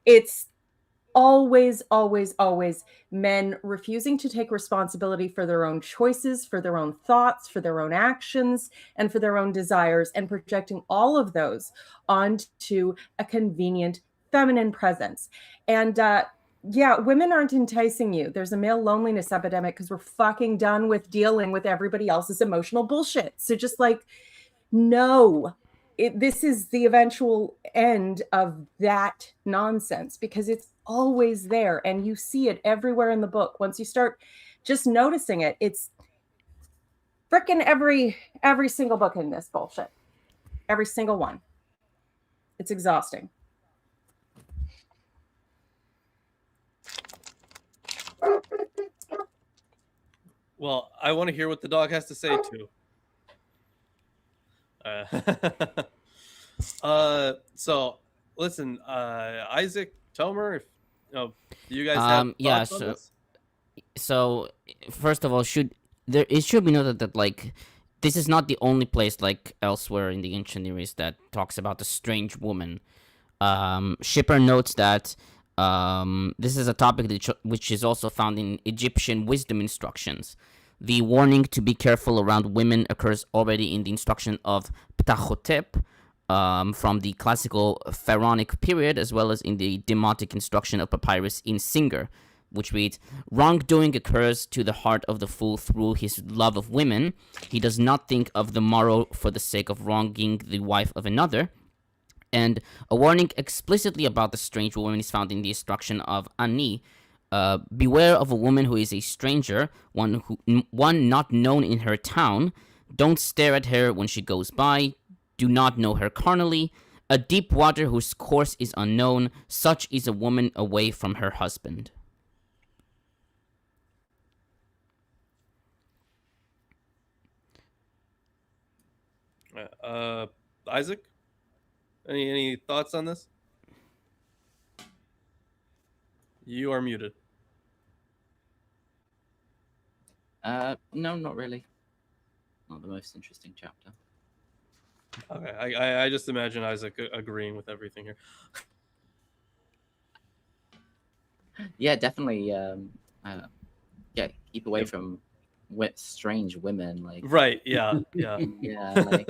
It's always, always, always men refusing to take responsibility for their own choices, for their own thoughts, for their own actions, and for their own desires, and projecting all of those onto a convenient feminine presence. And yeah, women aren't enticing you. There's a male loneliness epidemic because we're fucking done with dealing with everybody else's emotional bullshit. So just like, no. This is the eventual end of that nonsense because it's always there and you see it everywhere in the book. Once you start just noticing it, it's freaking every single book in this bullshit. Every single one. It's exhausting. Well, I want to hear what the dog has to say too. So listen, Isaac, Tomer, if do you guys have thoughts on this? So first of all, it should be noted that like this is not the only place like elsewhere in the ancient Near East that talks about the strange woman. Shipper notes that this is a topic which is also found in Egyptian wisdom instructions. The warning to be careful around women occurs already in the instruction of Ptahotep from the classical pharaonic period, as well as in the demotic instruction of Papyrus in Singer, which reads, "Wrongdoing occurs to the heart of the fool through his love of women. He does not think of the morrow for the sake of wronging the wife of another." And a warning explicitly about the strange woman is found in the instruction of Ani. Beware of a woman who is a stranger, one not known in her town. Don't stare at her when she goes by. Do not know her carnally. A deep water whose course is unknown. Such is a woman away from her husband. Isaac, any thoughts on this? You are muted. No, not really. Not the most interesting chapter. Okay, I just imagine Isaac agreeing with everything here. Yeah, definitely. Yeah, keep away from strange women. Like, right? Yeah, yeah, yeah. Like,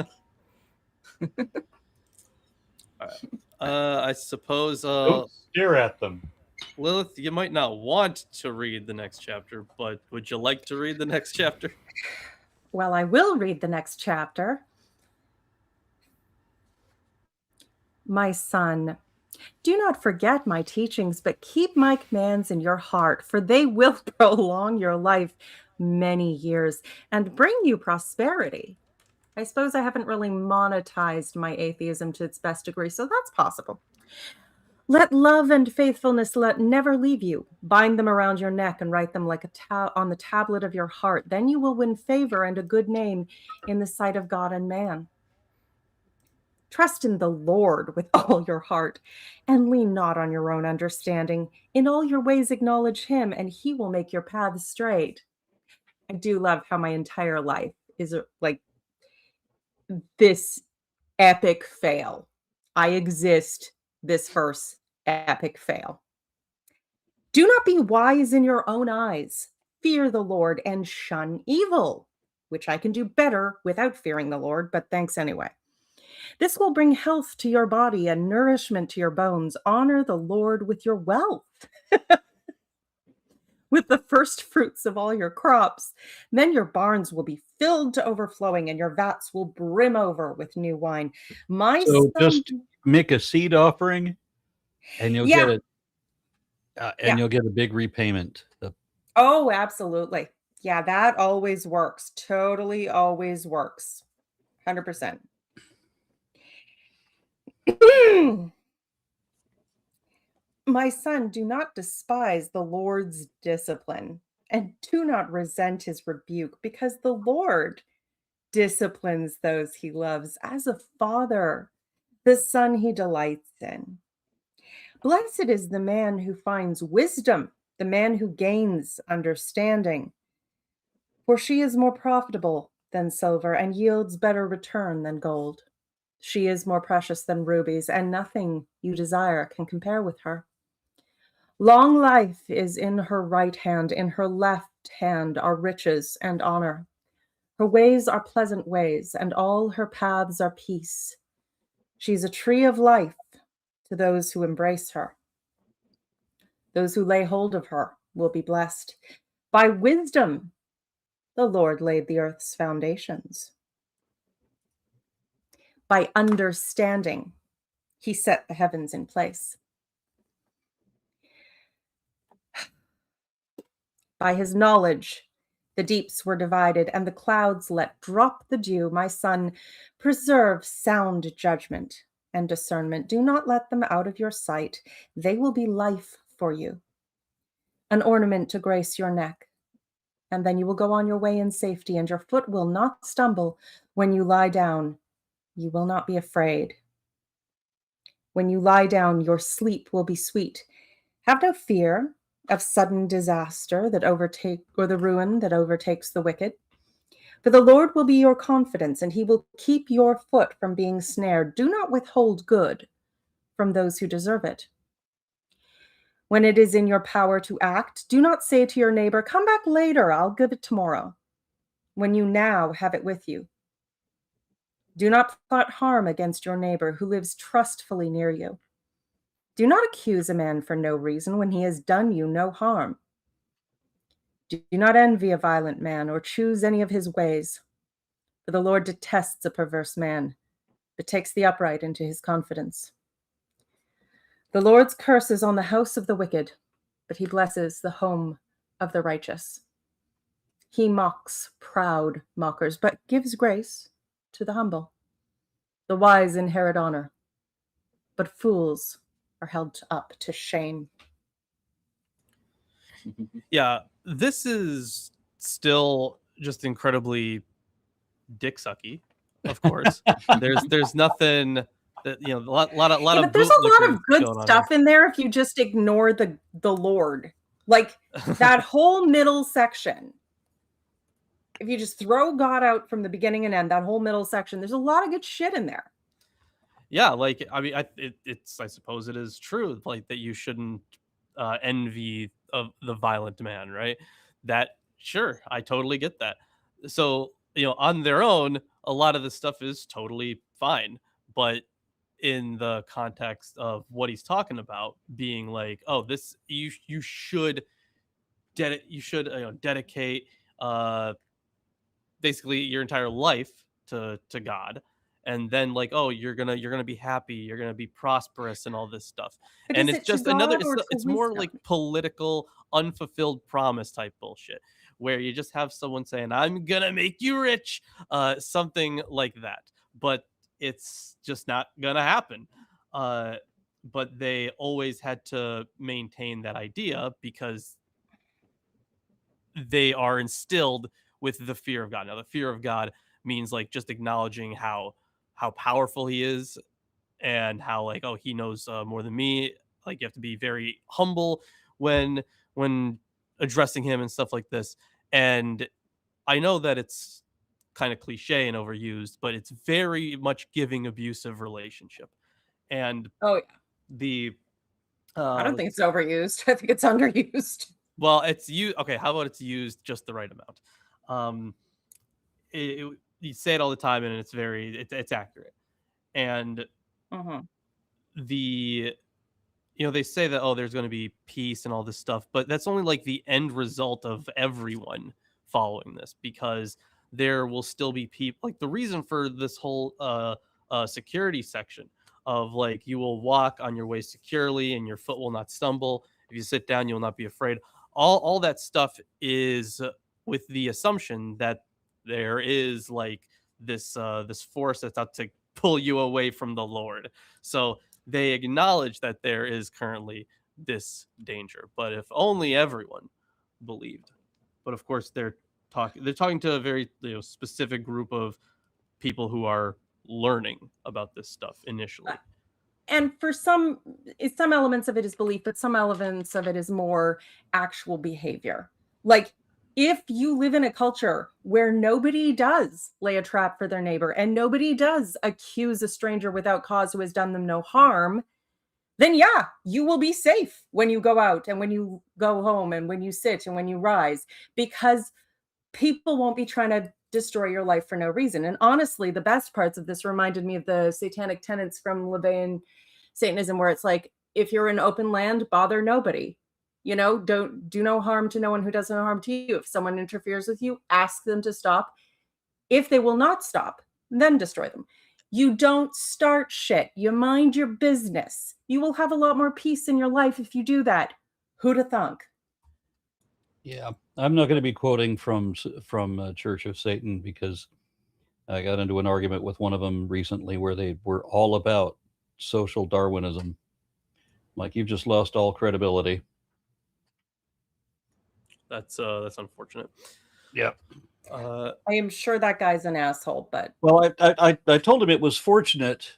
all right. I suppose. Don't stare at them. Lilith, you might not want to read the next chapter, but would you like to read the next chapter? Well, I will read the next chapter. My son, do not forget my teachings, but keep my commands in your heart, for they will prolong your life many years and bring you prosperity. I suppose I haven't really monetized my atheism to its best degree, so that's possible. Let love and faithfulness never leave you. Bind them around your neck and write them like on the tablet of your heart. Then you will win favor and a good name in the sight of God and man. Trust in the Lord with all your heart and lean not on your own understanding. In all your ways acknowledge him and he will make your paths straight. I do love how my entire life is like this epic fail. I exist, this verse, epic fail. Do not be wise in your own eyes. Fear the Lord and shun evil, which I can do better without fearing the Lord, but thanks anyway. This will bring health to your body and nourishment to your bones. Honor the Lord with your wealth, with the first fruits of all your crops. Then your barns will be filled to overflowing and your vats will brim over with new wine. Just make a seed offering and you'll get it. You'll get a big repayment. Oh, absolutely. Yeah, that always works. Totally always works. 100%. My son, do not despise the Lord's discipline and do not resent his rebuke, because the Lord disciplines those he loves as a father, the son he delights in. Blessed is the man who finds wisdom, the man who gains understanding, for she is more profitable than silver and yields better return than gold. She is more precious than rubies, and nothing you desire can compare with her. Long life is in her right hand, in her left hand are riches and honor. Her ways are pleasant ways, and all her paths are peace. She's a tree of life to those who embrace her. Those who lay hold of her will be blessed. By wisdom, the Lord laid the earth's foundations. By understanding, he set the heavens in place. By his knowledge, the deeps were divided, and the clouds let drop the dew. My son, preserve sound judgment and discernment. Do not let them out of your sight. They will be life for you, an ornament to grace your neck. And then you will go on your way in safety, and your foot will not stumble. When you lie down, you will not be afraid. When you lie down, your sleep will be sweet. Have no fear of sudden disaster that or the ruin that overtakes the wicked. For the Lord will be your confidence, and he will keep your foot from being snared. Do not withhold good from those who deserve it. When it is in your power to act, do not say to your neighbor, come back later, I'll give it tomorrow, when you now have it with you. Do not plot harm against your neighbor who lives trustfully near you. Do not accuse a man for no reason when he has done you no harm. Do not envy a violent man or choose any of his ways. For the Lord detests a perverse man, but takes the upright into his confidence. The Lord's curse is on the house of the wicked, but he blesses the home of the righteous. He mocks proud mockers, but gives grace to the humble. The wise inherit honor, but fools are held up to shame. Yeah, this is still just incredibly dick sucky, of course. there's nothing that, you know, a lot but there's a lot of good stuff in there if you just ignore the Lord. Like that whole middle section. If you just throw God out from the beginning and end, that whole middle section, there's a lot of good shit in there. Yeah, like, I mean, I suppose it is true, like, that you shouldn't envy of the violent man, right? That, sure, I totally get that. So, you know, on their own, a lot of this stuff is totally fine, but in the context of what he's talking about, being like, oh, this you should dedicate basically your entire life to God, and then, like, oh, you're gonna be happy, you're gonna be prosperous and all this stuff. But and it's just another it's more wisdom? like political unfulfilled promise type bullshit, where you just have someone saying, I'm gonna make you rich, something like that, but it's just not gonna happen. But they always had to maintain that idea because they are instilled with the fear of God. Now, the fear of God means, like, just acknowledging how powerful he is, and how, like, oh, he knows more than me. Like, you have to be very humble when addressing him and stuff like this. And I know that it's kind of cliche and overused, but it's very much giving abusive relationship. And oh yeah, the I don't think it's overused. I think it's underused. Well, it's used. Okay, how about it's used just the right amount? You say it all the time, and it's accurate. And the they say that, oh, there's going to be peace and all this stuff, but that's only like the end result of everyone following this, because there will still be people. Like, the reason for this whole security section of, like, you will walk on your way securely and your foot will not stumble. If you sit down, you will not be afraid. All that stuff is with the assumption that there is, like, this force that's out to pull you away from the Lord. So they acknowledge that there is currently this danger, but if only everyone believed. But of course, they're talking to a very specific group of people who are learning about this stuff initially. And for some elements of it is belief, but some elements of it is more actual behavior. Like, if you live in a culture where nobody does lay a trap for their neighbor and nobody does accuse a stranger without cause who has done them no harm, then yeah, you will be safe when you go out and when you go home and when you sit and when you rise, because people won't be trying to destroy your life for no reason. And honestly, the best parts of this reminded me of the satanic tenets from Leuven Satanism, where it's like, if you're in open land, bother nobody. You know, don't do no harm to no one who does no harm to you. If someone interferes with you, ask them to stop. If they will not stop, then destroy them. You don't start shit. You mind your business. You will have a lot more peace in your life if you do that. Who'da thunk? Yeah, I'm not going to be quoting from Church of Satan, because I got into an argument with one of them recently where they were all about social Darwinism. Like, you've just lost all credibility. That's unfortunate. Yeah. I am sure that guy's an asshole, but well, I told him it was fortunate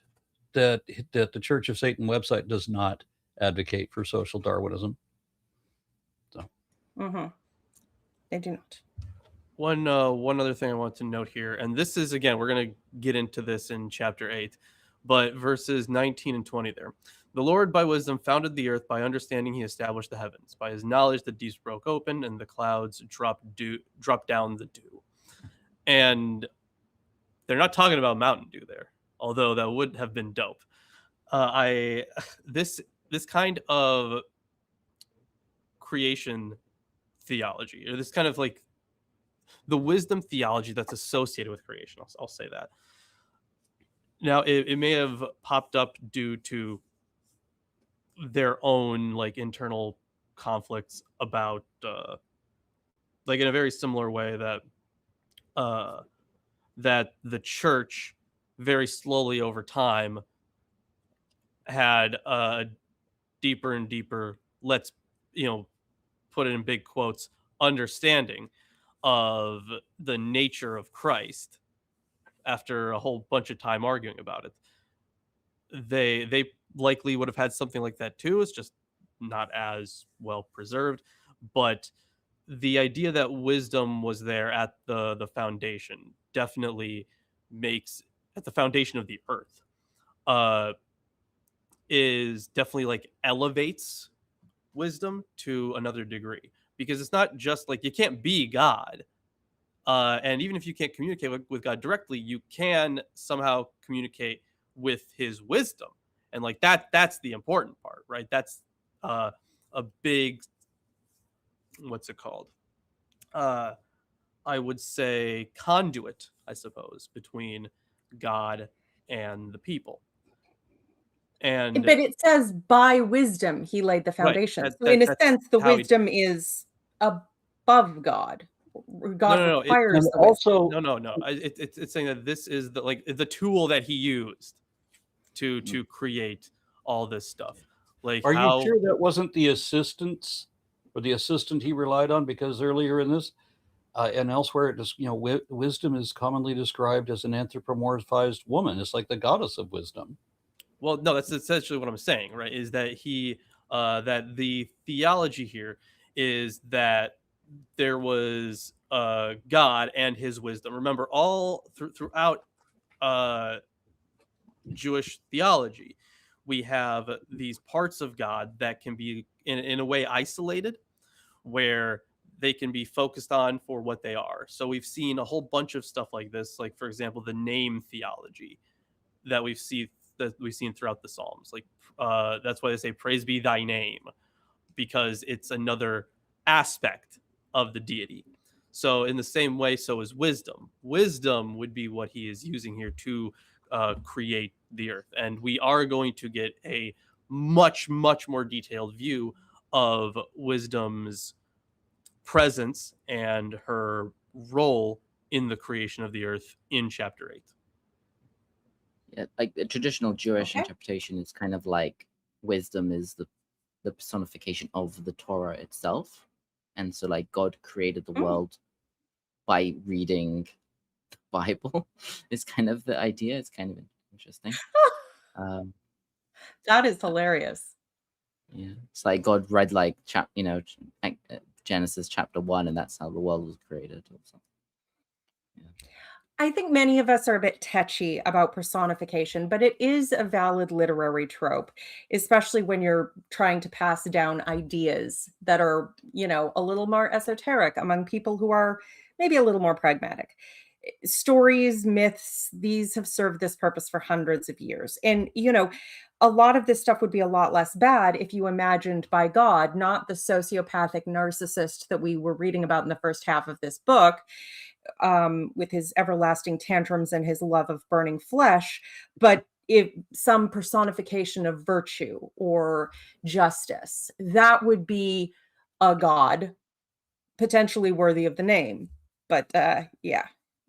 that the Church of Satan website does not advocate for social Darwinism. So. They do not. One other thing I want to note here, and this is, again, we're going to get into this in chapter 8, but verses 19 and 20 there. The Lord by wisdom founded the earth, by understanding he established the heavens. By his knowledge the deeps broke open, and the clouds dropped down the dew. And they're not talking about Mountain Dew there, although that would have been dope. This kind of creation theology, or this kind of like the wisdom theology that's associated with creation, I'll say that. Now, it may have popped up due to their own like internal conflicts about like in a very similar way that the church very slowly over time had a deeper and deeper, let's put it in big quotes, understanding of the nature of Christ after a whole bunch of time arguing about it. They likely would have had something like that too. It's just not as well preserved. But the idea that wisdom was there at the foundation definitely makes, at the foundation of the earth, is definitely like elevates wisdom to another degree, because it's not just like, you can't be God. And even if you can't communicate with God directly, you can somehow communicate with his wisdom. And like that's the important part, right? That's a big, what's it called? I would say conduit, I suppose, between God and the people. But it says by wisdom he laid the foundation. Right. So in a sense, the wisdom is above God. God requires the also wisdom. No. It's saying that this is the tool that he used to create all this stuff. Like, are you sure that wasn't the assistants or the assistant he relied on? Because earlier in this and elsewhere, it just wisdom is commonly described as an anthropomorphized woman. It's like the goddess of wisdom. Well, no, that's essentially what I'm saying, right? Is that that the theology here is that there was God and his wisdom. Remember, all throughout Jewish theology, we have these parts of God that can be in a way isolated, where they can be focused on for what they are. So we've seen a whole bunch of stuff like this, like, for example, the name theology that we've seen throughout the Psalms. Like that's why they say, praise be thy name, because it's another aspect of the deity. So in the same way, so is wisdom. Wisdom would be what he is using here to create the earth. And we are going to get a much, much more detailed view of wisdom's presence and her role in the creation of the earth in chapter 8. Yeah, like the traditional Jewish interpretation is kind of like wisdom is the personification of the Torah itself. And so like God created the world by reading the Bible is kind of the idea. It's kind of interesting. That is hilarious. Yeah, it's like God read like Genesis chapter 1, and that's how the world was created or something. I think many of us are a bit tetchy about personification, but it is a valid literary trope, especially when you're trying to pass down ideas that are, a little more esoteric among people who are maybe a little more pragmatic. Stories, myths, these have served this purpose for hundreds of years. And, a lot of this stuff would be a lot less bad if you imagined by God, not the sociopathic narcissist that we were reading about in the first half of this book, with his everlasting tantrums and his love of burning flesh, but if some personification of virtue or justice, that would be a god potentially worthy of the name. But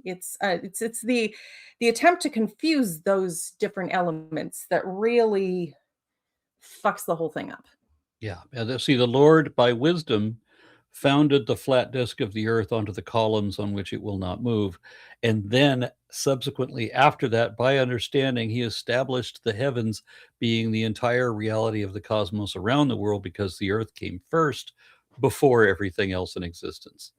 it's the attempt to confuse those different elements that really fucks the whole thing up. Yeah. See, the Lord by wisdom founded the flat disk of the earth onto the columns on which it will not move. And then subsequently after that, by understanding, he established the heavens being the entire reality of the cosmos around the world, because the earth came first before everything else in existence.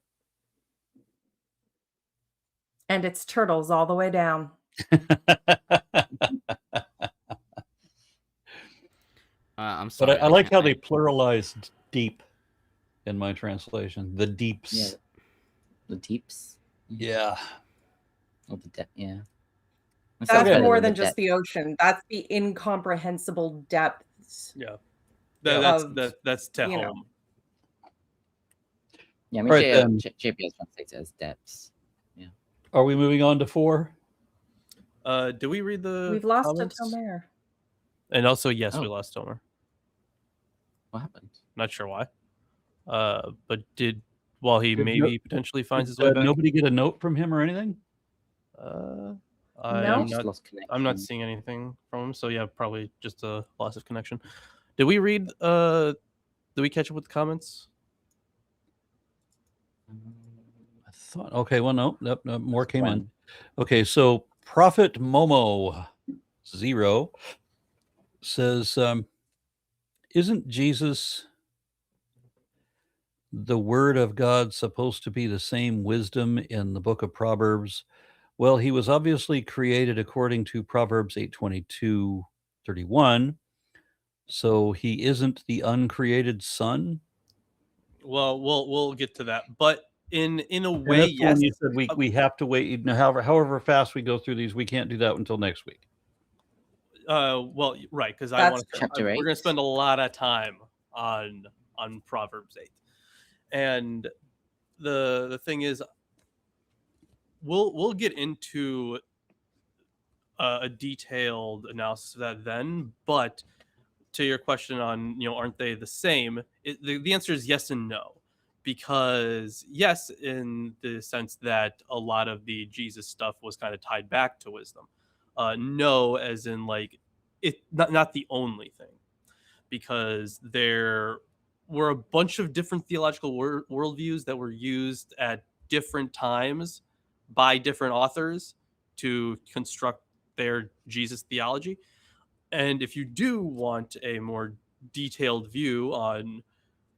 And it's turtles all the way down. I'm sorry. But I like how they pluralized deep in my translation. The deeps. Yeah. The deeps. Yeah. Oh, the depth. Yeah. That's more than just the ocean. That's the incomprehensible depths. Yeah. That's Tehom. Yeah, I mean, JPS translates it as depths. Yeah. Are we moving on to 4? Do we read the We've lost comments? a Tomer. And also, yes, we lost Tomer. What happened? Not sure why. But while he maybe potentially finds his way back. Nobody get a note from him or anything? I'm not seeing anything from him. So yeah, probably just a loss of connection. Did we read? Did we catch up with the comments? I thought. Okay. Well, no. More came in. Okay. So Prophet Momo 0 says, "Isn't Jesus the word of God supposed to be the same wisdom in the book of Proverbs? Well, he was obviously created according to Proverbs 8:22-31. So he isn't the uncreated son." Well, we'll get to that. But in a way, yes. You said we have to wait. However fast we go through these, we can't do that until next week. Well, right, because we're going to spend a lot of time on Proverbs 8. And the thing is, we'll get into a detailed analysis of that then. But to your question on, aren't they the same? The answer is yes and no. Because yes, in the sense that a lot of the Jesus stuff was kind of tied back to wisdom. No, as in like it not the only thing, because there were a bunch of different theological worldviews that were used at different times by different authors to construct their Jesus theology. And if you do want a more detailed view on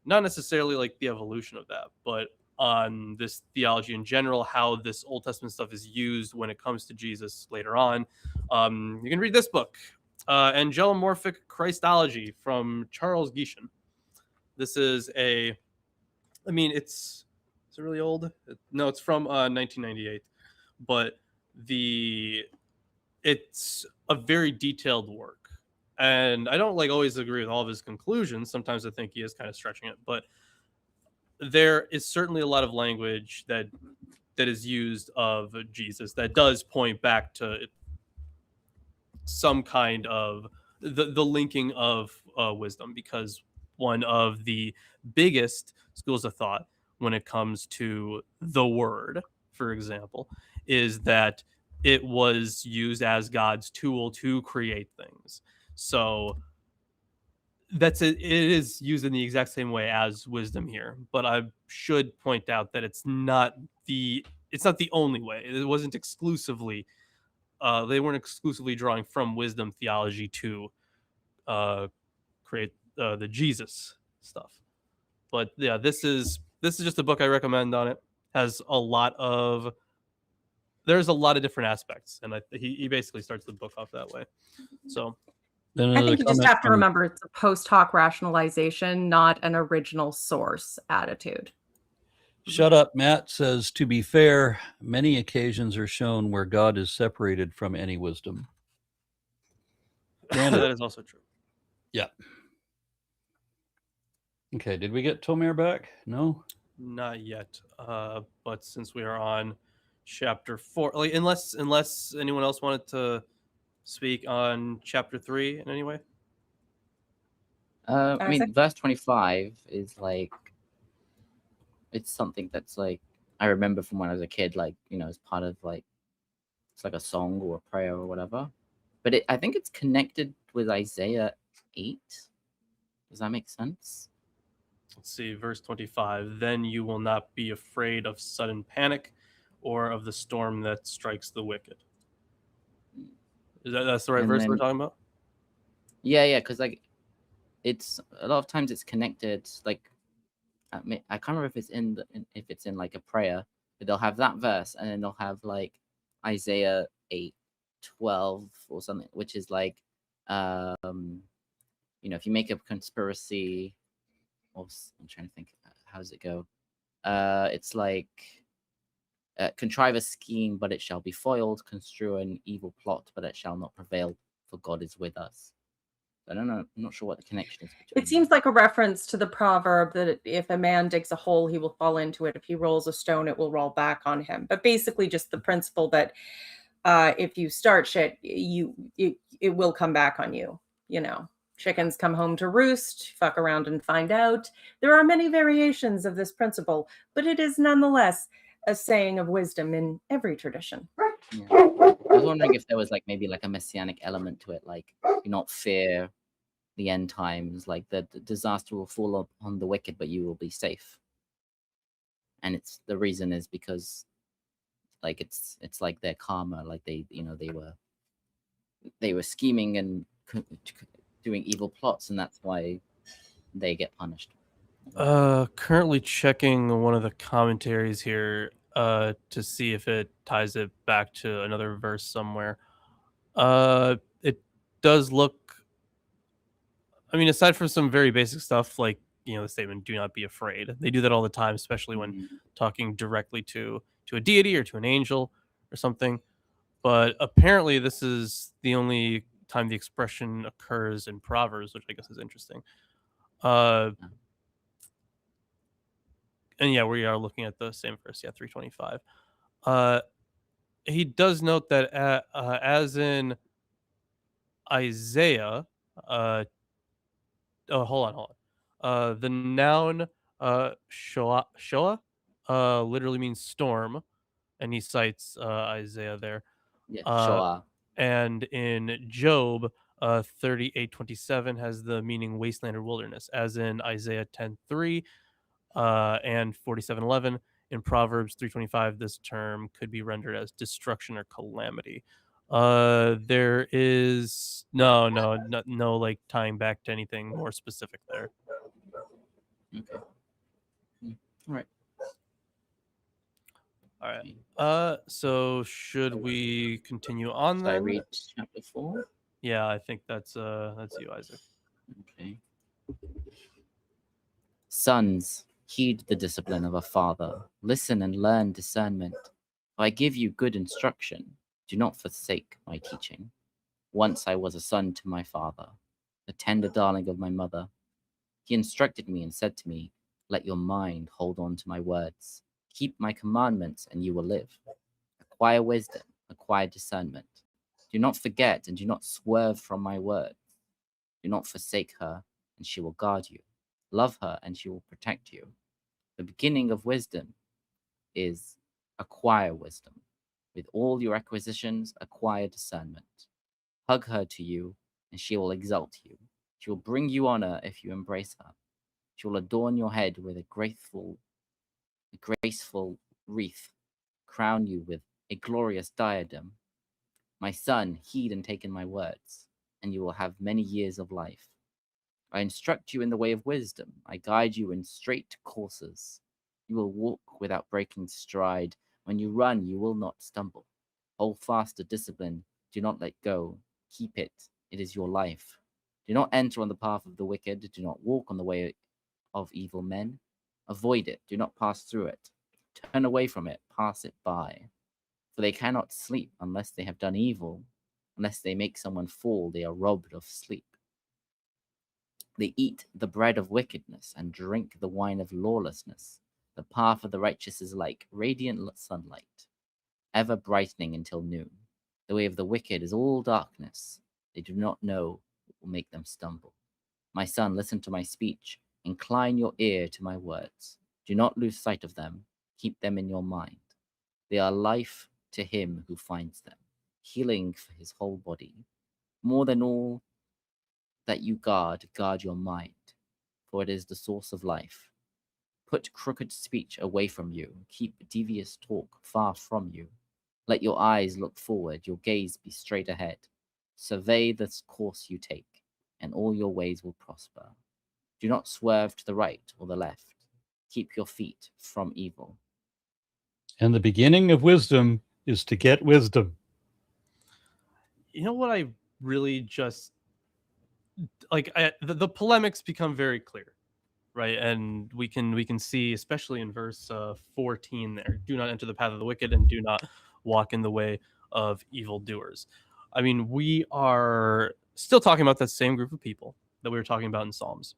not necessarily like the evolution of that, but on this theology in general, how this Old Testament stuff is used when it comes to Jesus later on, you can read this book, Angelomorphic Christology from Charles Gieschen. This is is it really old? No, it's from 1998, but it's a very detailed work. And I don't always agree with all of his conclusions. Sometimes I think he is kind of stretching it, but there is certainly a lot of language that is used of Jesus that does point back to some kind of the linking of wisdom, because one of the biggest schools of thought when it comes to the word, for example, is that it was used as God's tool to create things. So it is used in the exact same way as wisdom here. But I should point out that it's not the only way. It wasn't exclusively they weren't exclusively drawing from wisdom theology to create the Jesus stuff. But yeah, this is this is just a book I recommend on it. There's a lot of different aspects, and he basically starts the book off that way. So I think you just have to remember it's a post hoc rationalization, not an original source attitude. Shut up, Matt says, to be fair, many occasions are shown where God is separated from any wisdom. That is also true. Yeah. Okay, did we get Tomer back? No? Not yet. But since we are on chapter 4, like unless anyone else wanted to speak on chapter 3 in any way. I mean, verse 25 is like, it's something that's like, I remember from when I was a kid, like, you know, as part of like, it's like a song or a prayer or whatever. But I think it's connected with Isaiah 8. Does that make sense? Let's see, verse 25. Then you will not be afraid of sudden panic or of the storm that strikes the wicked. That's the right verse we're talking about? Yeah, because like it's a lot of times it's connected. Like I can't remember if it's in like a prayer, but they'll have that verse and then they'll have like Isaiah 8:12 or something, which is like you know, if you make a conspiracy, I'm trying to think, how does it go? It's like contrive a scheme, but it shall be foiled, construe an evil plot, but it shall not prevail, for God is with us. I don't know. I'm not sure what the connection is between. It seems like a reference to the proverb that if a man digs a hole, he will fall into it. If he rolls a stone, it will roll back on him. But basically just the principle that if you start shit, it will come back on you. You know, chickens come home to roost, fuck around and find out. There are many variations of this principle, but it is nonetheless a saying of wisdom in every tradition. Yeah. I was wondering if there was like maybe like a messianic element to it, like do not fear the end times, like the disaster will fall on the wicked, but you will be safe. And it's the reason is because like it's like their karma, like they were scheming and doing evil plots, and that's why they get punished. Currently checking one of the commentaries here to see if it ties it back to another verse somewhere. It does look, I mean, aside from some very basic stuff like, you know, the statement, do not be afraid. They do that all the time, especially when talking directly to a deity or to an angel or something. But apparently this is the only time the expression occurs in Proverbs, which I guess is interesting. And yeah, we are looking at the same verse, 325. He does note that as in Isaiah, hold on. The noun shoah literally means storm, and he cites Isaiah there. Yeah, shoah. And in Job, 38:27 has the meaning wasteland or wilderness, as in Isaiah 10:3 and 47:11. In Proverbs 3:25, this term could be rendered as destruction or calamity. There is no like tying back to anything more specific there. Okay. All right. So should we continue on then? I read chapter 4? Yeah, I think that's you, Isaac. Okay. Sons, heed the discipline of a father. Listen and learn discernment. If I give you good instruction, do not forsake my teaching. Once I was a son to my father, the tender darling of my mother. He instructed me and said to me, let your mind hold on to my words. Keep my commandments and you will live. Acquire wisdom, acquire discernment. Do not forget and do not swerve from my words. Do not forsake her and she will guard you. Love her and she will protect you. The beginning of wisdom is acquire wisdom. With all your acquisitions, acquire discernment. Hug her to you and she will exalt you. She will bring you honor if you embrace her. She will adorn your head with a graceful wreath, crown you with a glorious diadem. My son, heed and take in my words, and you will have many years of life. I instruct you in the way of wisdom. I guide you in straight courses. You will walk without breaking stride. When you run, you will not stumble. Hold fast to discipline. Do not let go. Keep it. It is your life. Do not enter on the path of the wicked. Do not walk on the way of evil men. Avoid it. Do not pass through it. Turn away from it. Pass it by. For they cannot sleep unless they have done evil. Unless they make someone fall, they are robbed of sleep. They eat the bread of wickedness and drink the wine of lawlessness. The path of the righteous is like radiant sunlight, ever brightening until noon. The way of the wicked is all darkness. They do not know what will make them stumble. My son, listen to my speech. Incline your ear to my words. Do not lose sight of them. Keep them in your mind. They are life to him who finds them, healing for his whole body. More than all that you guard your mind, for it is the source of life. Put crooked speech away from you. Keep devious talk far from you. Let your eyes look forward, your gaze be straight ahead. Survey the course you take, and all your ways will prosper. Do not swerve to the right or the left. Keep your feet from evil. And the beginning of wisdom is to get wisdom. You know what I really just like? The polemics become very clear, right? And we can see, especially in verse 14 there, do not enter the path of the wicked and do not walk in the way of evildoers. I mean, we are still talking about that same group of people that we were talking about in Psalms.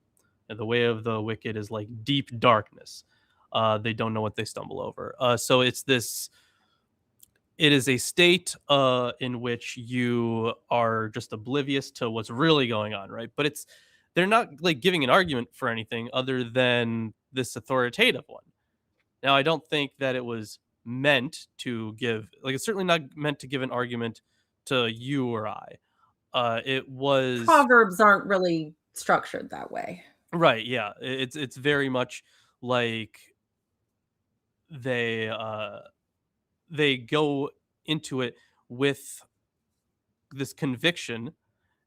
And the way of the wicked is like deep darkness. They don't know what they stumble over. So it is a state in which you are just oblivious to what's really going on, right? But they're not like giving an argument for anything other than this authoritative one. Now, I don't think that it was meant to give, like, it's certainly not meant to give an argument to you or I. It was Proverbs aren't really structured that way, right? Yeah, it's very much like they go into it with this conviction,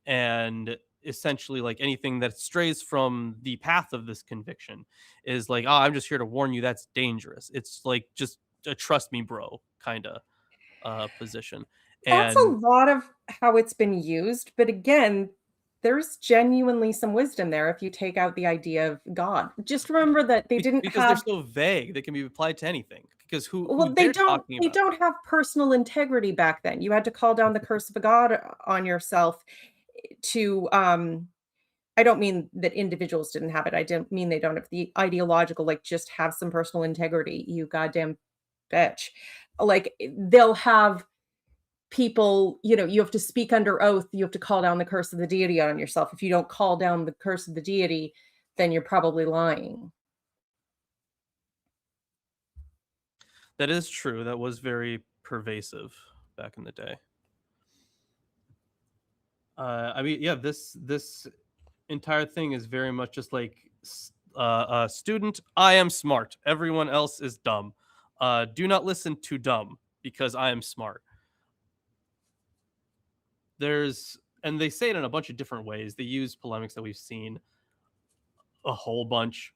and essentially like anything that strays from the path of this conviction is like, oh, I'm just here to warn you that's dangerous. It's like just a trust me bro kind of position. that's a And lot of how it's been used, but again, there's genuinely some wisdom there if you take out the idea of God. Just remember that they didn't because have they're so vague, they can be applied to anything, because who well, they're talking they about. don't have personal integrity back then. You had to call down the curse of a God on yourself to I don't mean that individuals didn't have it. I didn't mean they don't have the ideological, like, just have some personal integrity, you goddamn bitch. Like, they'll have people, you have to speak under oath. You have to call down the curse of the deity on yourself. If you don't call down the curse of the deity, then you're probably lying. That is true. That was very pervasive back in the day. I mean, yeah, this entire thing is very much just like student, I am smart. Everyone else is dumb. Do not listen to dumb because I am smart. And they say it in a bunch of different ways. They use polemics that we've seen a whole bunch,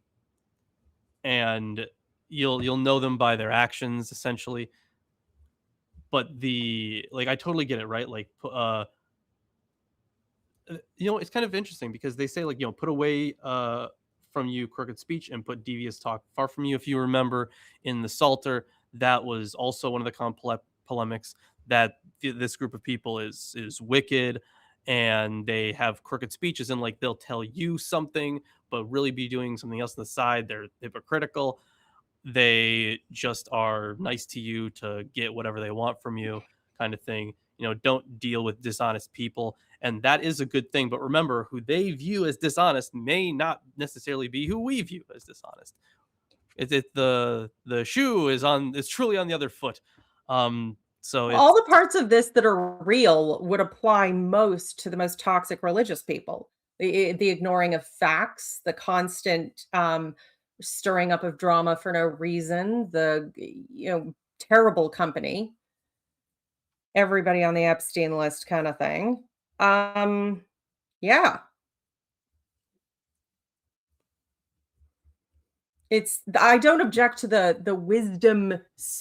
and you'll know them by their actions essentially. But I totally get it, right? Like it's kind of interesting because they say, like, put away from you crooked speech and put devious talk far from you. If you remember in the Psalter, that was also one of the polemics, that this group of people is wicked and they have crooked speeches, and like they'll tell you something but really be doing something else on the side. They're hypocritical. They just are nice to you to get whatever they want from you, kind of thing. Don't deal with dishonest people. And that is a good thing. But remember, who they view as dishonest may not necessarily be who we view as dishonest. The shoe is truly on the other foot. So all the parts of this that are real would apply most to the most toxic religious people. The ignoring of facts, the constant stirring up of drama for no reason, the terrible company, everybody on the Epstein list kind of thing. Yeah. I don't object to the wisdom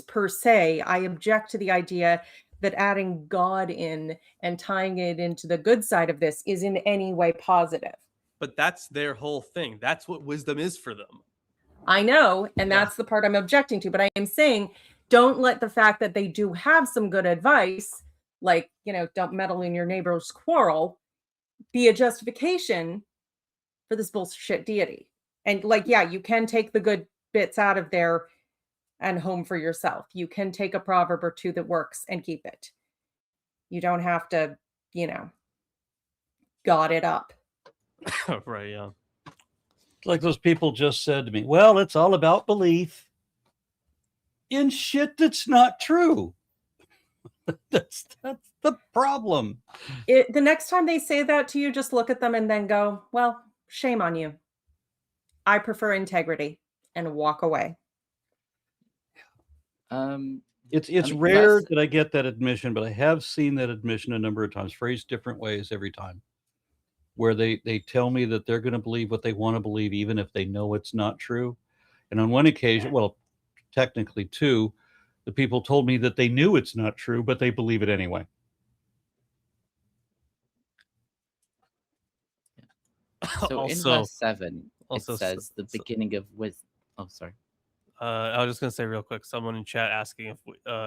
per se. I object to the idea that adding God in and tying it into the good side of this is in any way positive. But that's their whole thing. That's what wisdom is for them. I know, and that's the part I'm objecting to. But I am saying, don't let the fact that they do have some good advice, like, don't meddle in your neighbor's quarrel, be a justification for this bullshit deity. And you can take the good bits out of there and home for yourself. You can take a proverb or two that works and keep it. You don't have to, God it up. Right, yeah. Like those people just said to me, well, it's all about belief in shit that's not true. That's the problem. The next time they say that to you, just look at them and then go, well, shame on you. I prefer integrity, and walk away. It's rare that I get that admission, but I have seen that admission a number of times, phrased different ways every time, where they tell me that they're going to believe what they want to believe, even if they know it's not true. And on one occasion, well, technically two, the people told me that they knew it's not true, but they believe it anyway. So also, in verse 7, it says the beginning of wisdom. Oh, sorry. I was just going to say real quick, someone in chat asking if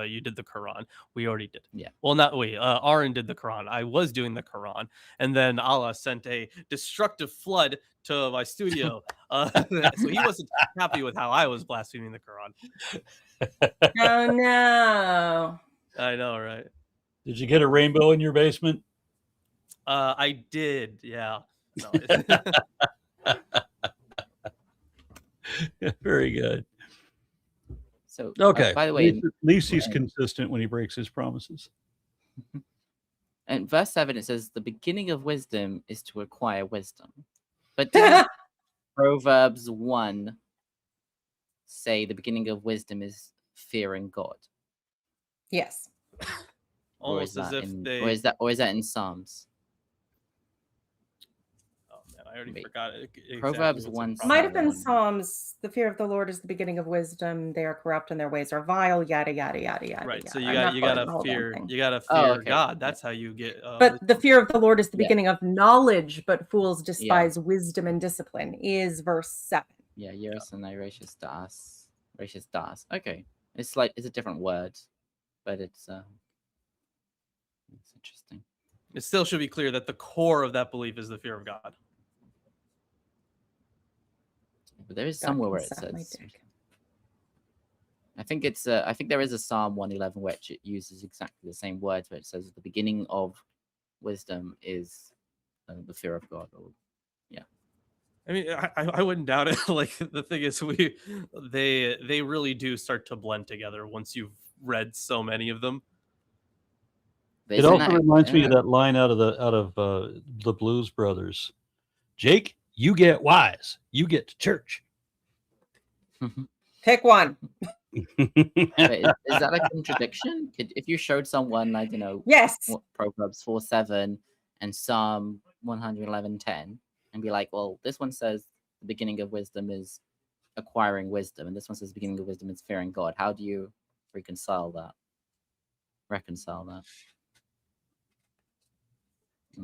you did the Quran. We already did. Yeah. Well, not we. Aaron did the Quran. I was doing the Quran. And then Allah sent a destructive flood to my studio. So he wasn't happy with how I was blaspheming the Quran. Oh, no. I know, right? Did you get a rainbow in your basement? I did, yeah. No, very good. So, okay. By the way, at least he's consistent when he breaks his promises. In verse 7, it says, the beginning of wisdom is to acquire wisdom. But didn't Proverbs 1 say the beginning of wisdom is fearing God? Yes. Almost as if or is that in Psalms? I already forgot it. Exactly. Proverbs 1 might have been Psalms. The fear of the Lord is the beginning of wisdom. They are corrupt and their ways are vile. Yada yada yada yada. Right. Yada. So you gotta fear God. That's how you get. But the fear of the Lord is the beginning of knowledge. But fools despise wisdom and discipline. Is verse 7. Yeah. Yerusanai Rachis das. Okay. It's a different word, but it's interesting. It still should be clear that the core of that belief is the fear of God. But there is somewhere where it says. I think there is a Psalm 111 which it uses exactly the same words, where it says the beginning of wisdom is the fear of God. I mean, I wouldn't doubt it. Like, the thing is, they really do start to blend together once you've read so many of them. It also reminds me of that line out of the Blues Brothers. Jake, you get wise. You get to church. Pick one. Wait, is that a contradiction? If you showed someone, I don't know, yes, Proverbs 4:7 and Psalm 111:10, and be like, well, this one says the beginning of wisdom is acquiring wisdom, and this one says the beginning of wisdom is fearing God. How do you reconcile that?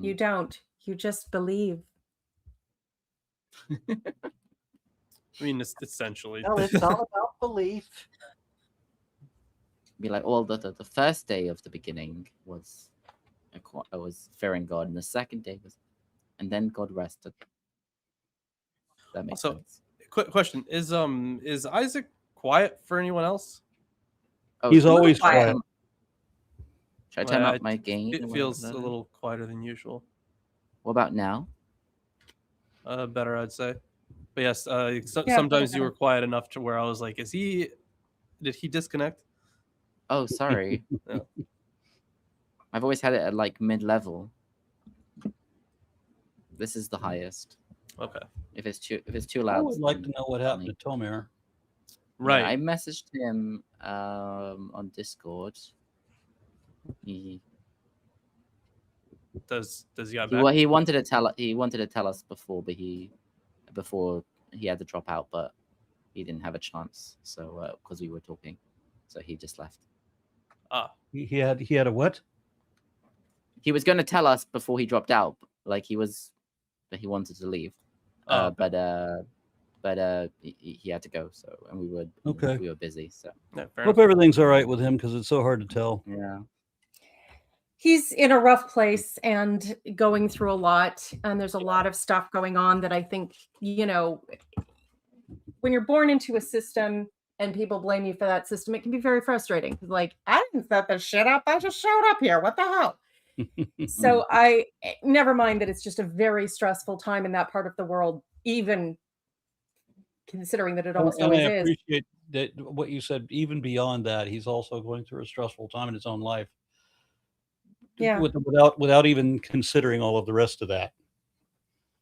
You don't. You just believe. I mean, it's essentially. No, it's all about belief. Be like, well, the first day of the beginning was fearing God, and the second day was, and then God rested. That makes sense. Quick question: Is Isaac quiet for anyone else? Oh, he's always quiet. Should I turn up my gain? It feels a little quieter than usual. What about now? Better, I'd say. But yes, sometimes you were quiet enough to where I was like, did he disconnect? Oh, sorry. Yeah. I've always had it at like mid-level. This is the highest. Okay. If it's too loud. I would like to know what happened to Tomer. Right. Yeah, I messaged him on Discord. Does he have back? He wanted to tell us before, but before he had to drop out, but he didn't have a chance. So because we were talking, so he just left. He had a what? He was going to tell us before he dropped out, like he wanted to leave, but he had to go. So, and we were busy. So hope everything's all right with him, because it's so hard to tell. Yeah. He's in a rough place and going through a lot, and there's a lot of stuff going on that I think, when you're born into a system and people blame you for that system, it can be very frustrating. Like, I didn't set this shit up. I just showed up here. What the hell? So I never mind that it's just a very stressful time in that part of the world, even considering that it almost always is. I appreciate that what you said. Even beyond that, he's also going through a stressful time in his own life. Yeah. Without even considering all of the rest of that.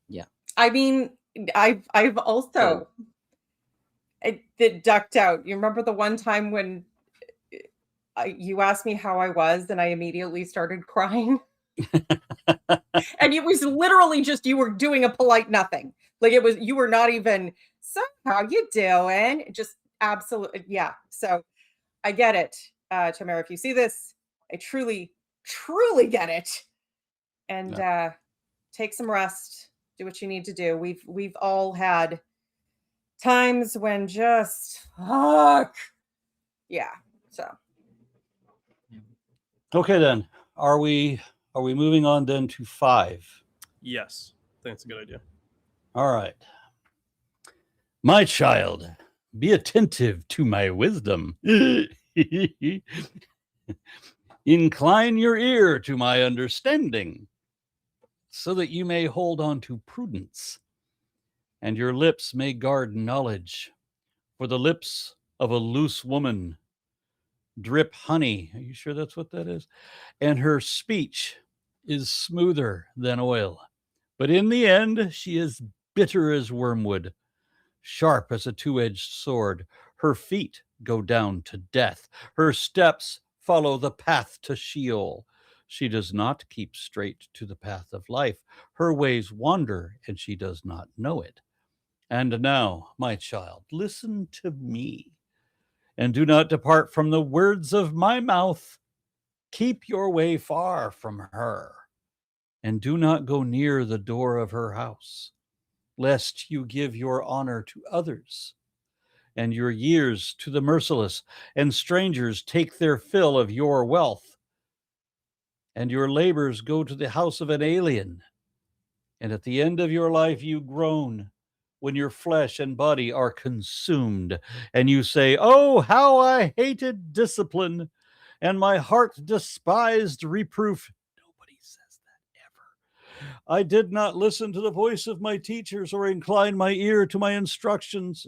Yeah. I mean, I've also ducked out. You remember the one time when you asked me how I was, and I immediately started crying? And it was literally just, you were doing a polite nothing. Like, you were not even, so how you doing? Just absolutely. Yeah. So I get it. Tamara, if you see this, I truly get it. And take some rest. Do what you need to do. We've all had times when just fuck. Yeah. So. Okay, then. Are we moving on then to 5? Yes, I think it's a good idea. All right. My child, be attentive to my wisdom. Incline your ear to my understanding, so that you may hold on to prudence, and your lips may guard knowledge. For the lips of a loose woman drip honey. Are you sure that's what that is? And her speech is smoother than oil. But in the end, she is bitter as wormwood, sharp as a two-edged sword. Her feet go down to death. Her steps follow the path to Sheol. She does not keep straight to the path of life. Her ways wander, and she does not know it. And now, my child, listen to me, and do not depart from the words of my mouth. Keep your way far from her, and do not go near the door of her house, lest you give your honor to others, and your years to the merciless, and strangers take their fill of your wealth, and your labors go to the house of an alien. And at the end of your life you groan, when your flesh and body are consumed, and you say, oh, how I hated discipline, and my heart despised reproof. Nobody says that ever. I did not listen to the voice of my teachers, or incline my ear to my instructors.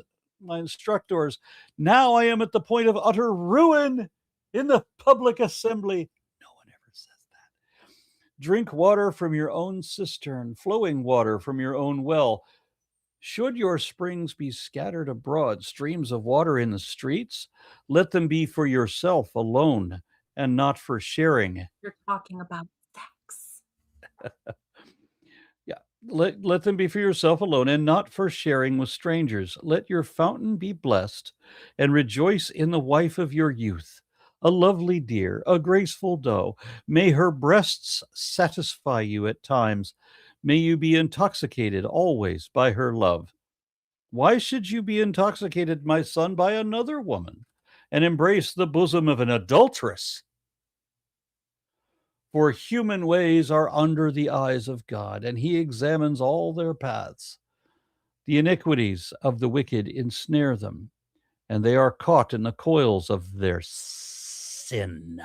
Now I am at the point of utter ruin in the public assembly. No one ever says that. Drink water from your own cistern, flowing water from your own well. Should your springs be scattered abroad, streams of water in the streets, let them be for yourself alone, and not for sharing. You're talking about sex. Yeah. Let them be for yourself alone, and not for sharing with strangers. Let your fountain be blessed, and rejoice in the wife of your youth, a lovely deer, a graceful doe. May her breasts satisfy you at times. May you be intoxicated always by her love. Why should you be intoxicated, my son, by another woman, and embrace the bosom of an adulteress? For human ways are under the eyes of God, and he examines all their paths. The iniquities of the wicked ensnare them, and they are caught in the coils of their sin.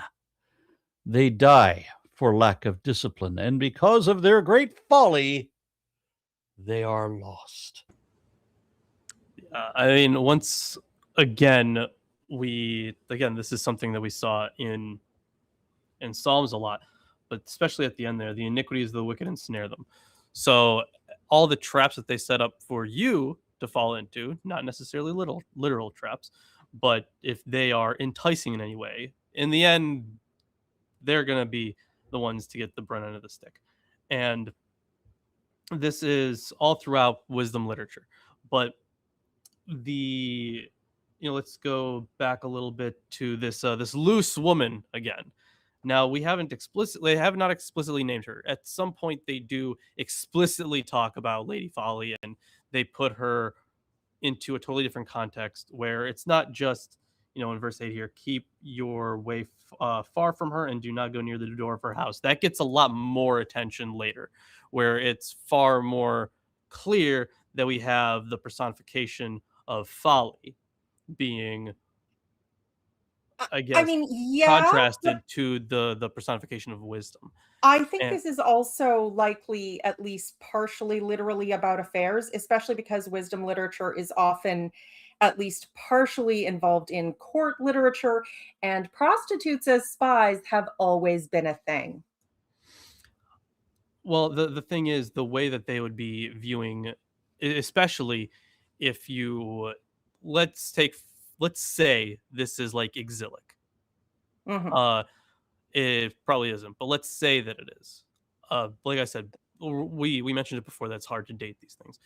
They die for lack of discipline, and because of their great folly, they are lost. I mean, once again, this is something that we saw in Psalms a lot, but especially at the end there, the iniquities of the wicked ensnare them. So all the traps that they set up for you to fall into, not necessarily literal traps, but if they are enticing in any way, in the end, they're going to be the ones to get the brunt end of the stick. And this is all throughout wisdom literature. But let's go back a little bit to this this loose woman again. Now they have not explicitly named her. At some point they do explicitly talk about Lady Folly, and they put her into a totally different context where it's not just, in verse 8 here, keep your way far from her and do not go near the door of her house. That gets a lot more attention later, where it's far more clear that we have the personification of folly being, I guess, contrasted to the personification of wisdom. I think this is also likely at least partially literally about affairs, especially because wisdom literature is often at least partially involved in court literature, and prostitutes as spies have always been a thing. Well, the thing is, the way that they would be viewing, especially if you, let's say this is like exilic. Mm-hmm. It probably isn't, but let's say that it is. Like I said, we mentioned it before, that's hard to date these things.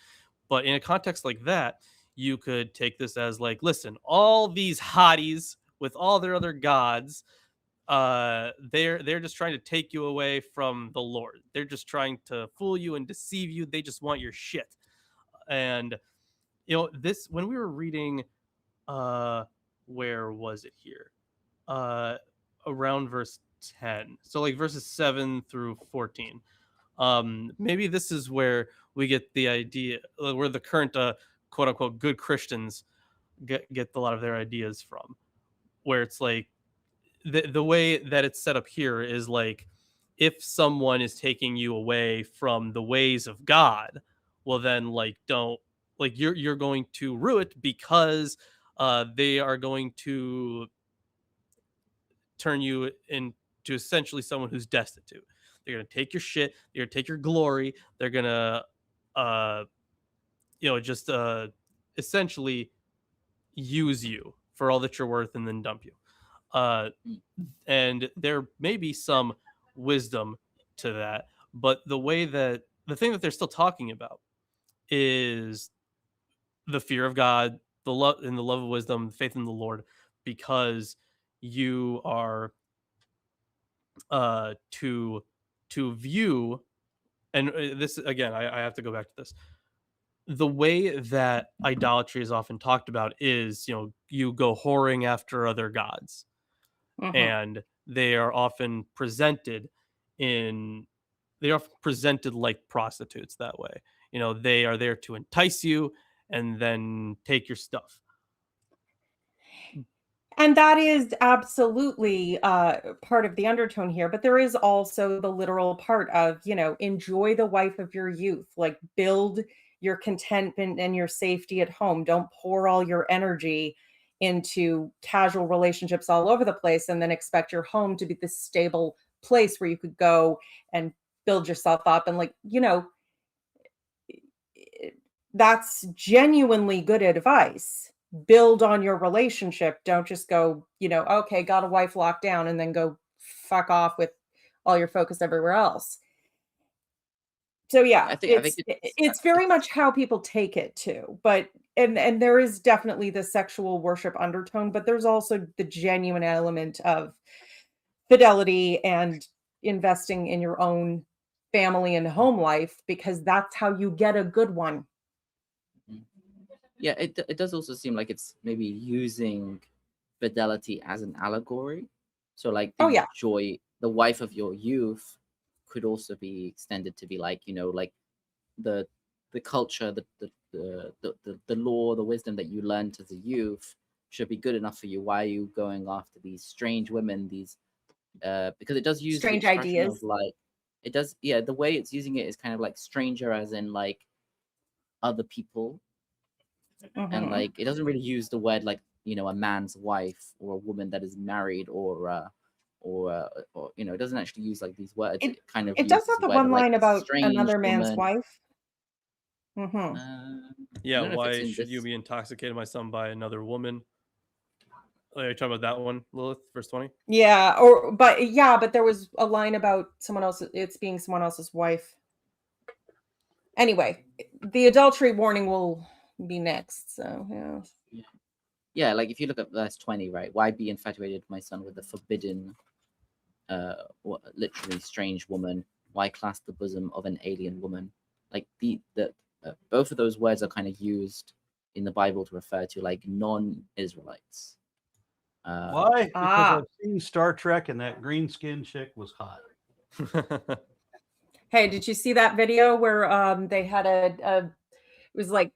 But in a context like that, you could take this as like, listen, all these hotties with all their other gods, they're just trying to take you away from the Lord. They're just trying to fool you and deceive you. They just want your shit. And this, when we were reading, where was it here? Around verse 10. So like verses 7 through 14. Maybe this is where we get the idea, where the current quote unquote good Christians get a lot of their ideas from, where it's like the way that it's set up here is like, if someone is taking you away from the ways of God, well then like don't, like you're going to rue it, because they are going to turn you into essentially someone who's destitute. They're going to take your shit, they're going to take your glory, they're going to just essentially use you for all that you're worth and then dump you. And there may be some wisdom to that, but the thing that they're still talking about is the fear of God, the love of wisdom, faith in the Lord, because you are to view, and this again, I have to go back to this. The way that idolatry is often talked about is, you go whoring after other gods. Mm-hmm. And they are often presented like prostitutes that way. They are there to entice you and then take your stuff. And that is absolutely part of the undertone here. But there is also the literal part of, enjoy the wife of your youth, like build your contentment and your safety at home. Don't pour all your energy into casual relationships all over the place and then expect your home to be this stable place where you could go and build yourself up. And that's genuinely good advice. Build on your relationship. Don't just go, okay, got a wife locked down, and then go fuck off with all your focus everywhere else. So yeah, I think it's very much how people take it too. But and there is definitely the sexual worship undertone, but there's also the genuine element of fidelity and investing in your own family and home life, because that's how you get a good one. Yeah, it does also seem like it's maybe using fidelity as an allegory. So like joy, the wife of your youth could also be extended to be like, like the culture, the law, the wisdom that you learned as a youth should be good enough for you. Why are you going after these strange women? These because it does use strange ideas. The way it's using it is kind of like stranger, as in like other people. Mm-hmm. And like it doesn't really use the word like, a man's wife or a woman that is married or it doesn't actually use like these words. It does have the one line about another man's wife. Mm-hmm. Yeah, why should you be intoxicated, my son, by another woman? Are you talking about that one, Lilith, verse 20? Yeah, but there was a line about someone else. It's being someone else's wife. Anyway, the adultery warning will be next. So yeah, like if you look at verse 20, right? Why be infatuated, my son, with the forbidden, literally strange woman? Why clasp the bosom of an alien woman? Like both of those words are kind of used in the Bible to refer to like non-Israelites. Why? Because I've seen Star Trek and that green skinned chick was hot. Hey, did you see that video where they had it was like,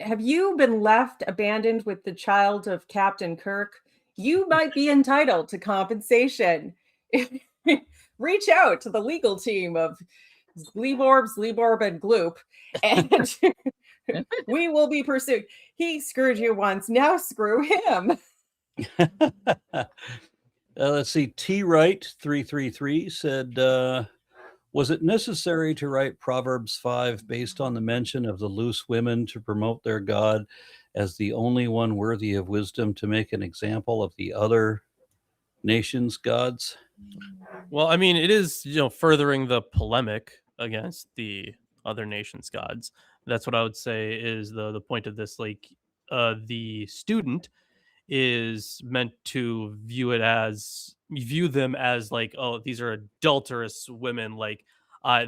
have you been left abandoned with the child of Captain Kirk? You might be entitled to compensation. Reach out to the legal team of Zleborb, and Gloop, and we will be pursued. He screwed you once, now screw him. Let's see. T. Wright 333 said, was it necessary to write Proverbs 5 based on the mention of the loose women to promote their God as the only one worthy of wisdom to make an example of the other nations' gods? Well, I mean, it is, furthering the polemic against the other nations' gods. That's what I would say is the point of this. Like, the student is meant to view them as like, oh, these are adulterous women. Like,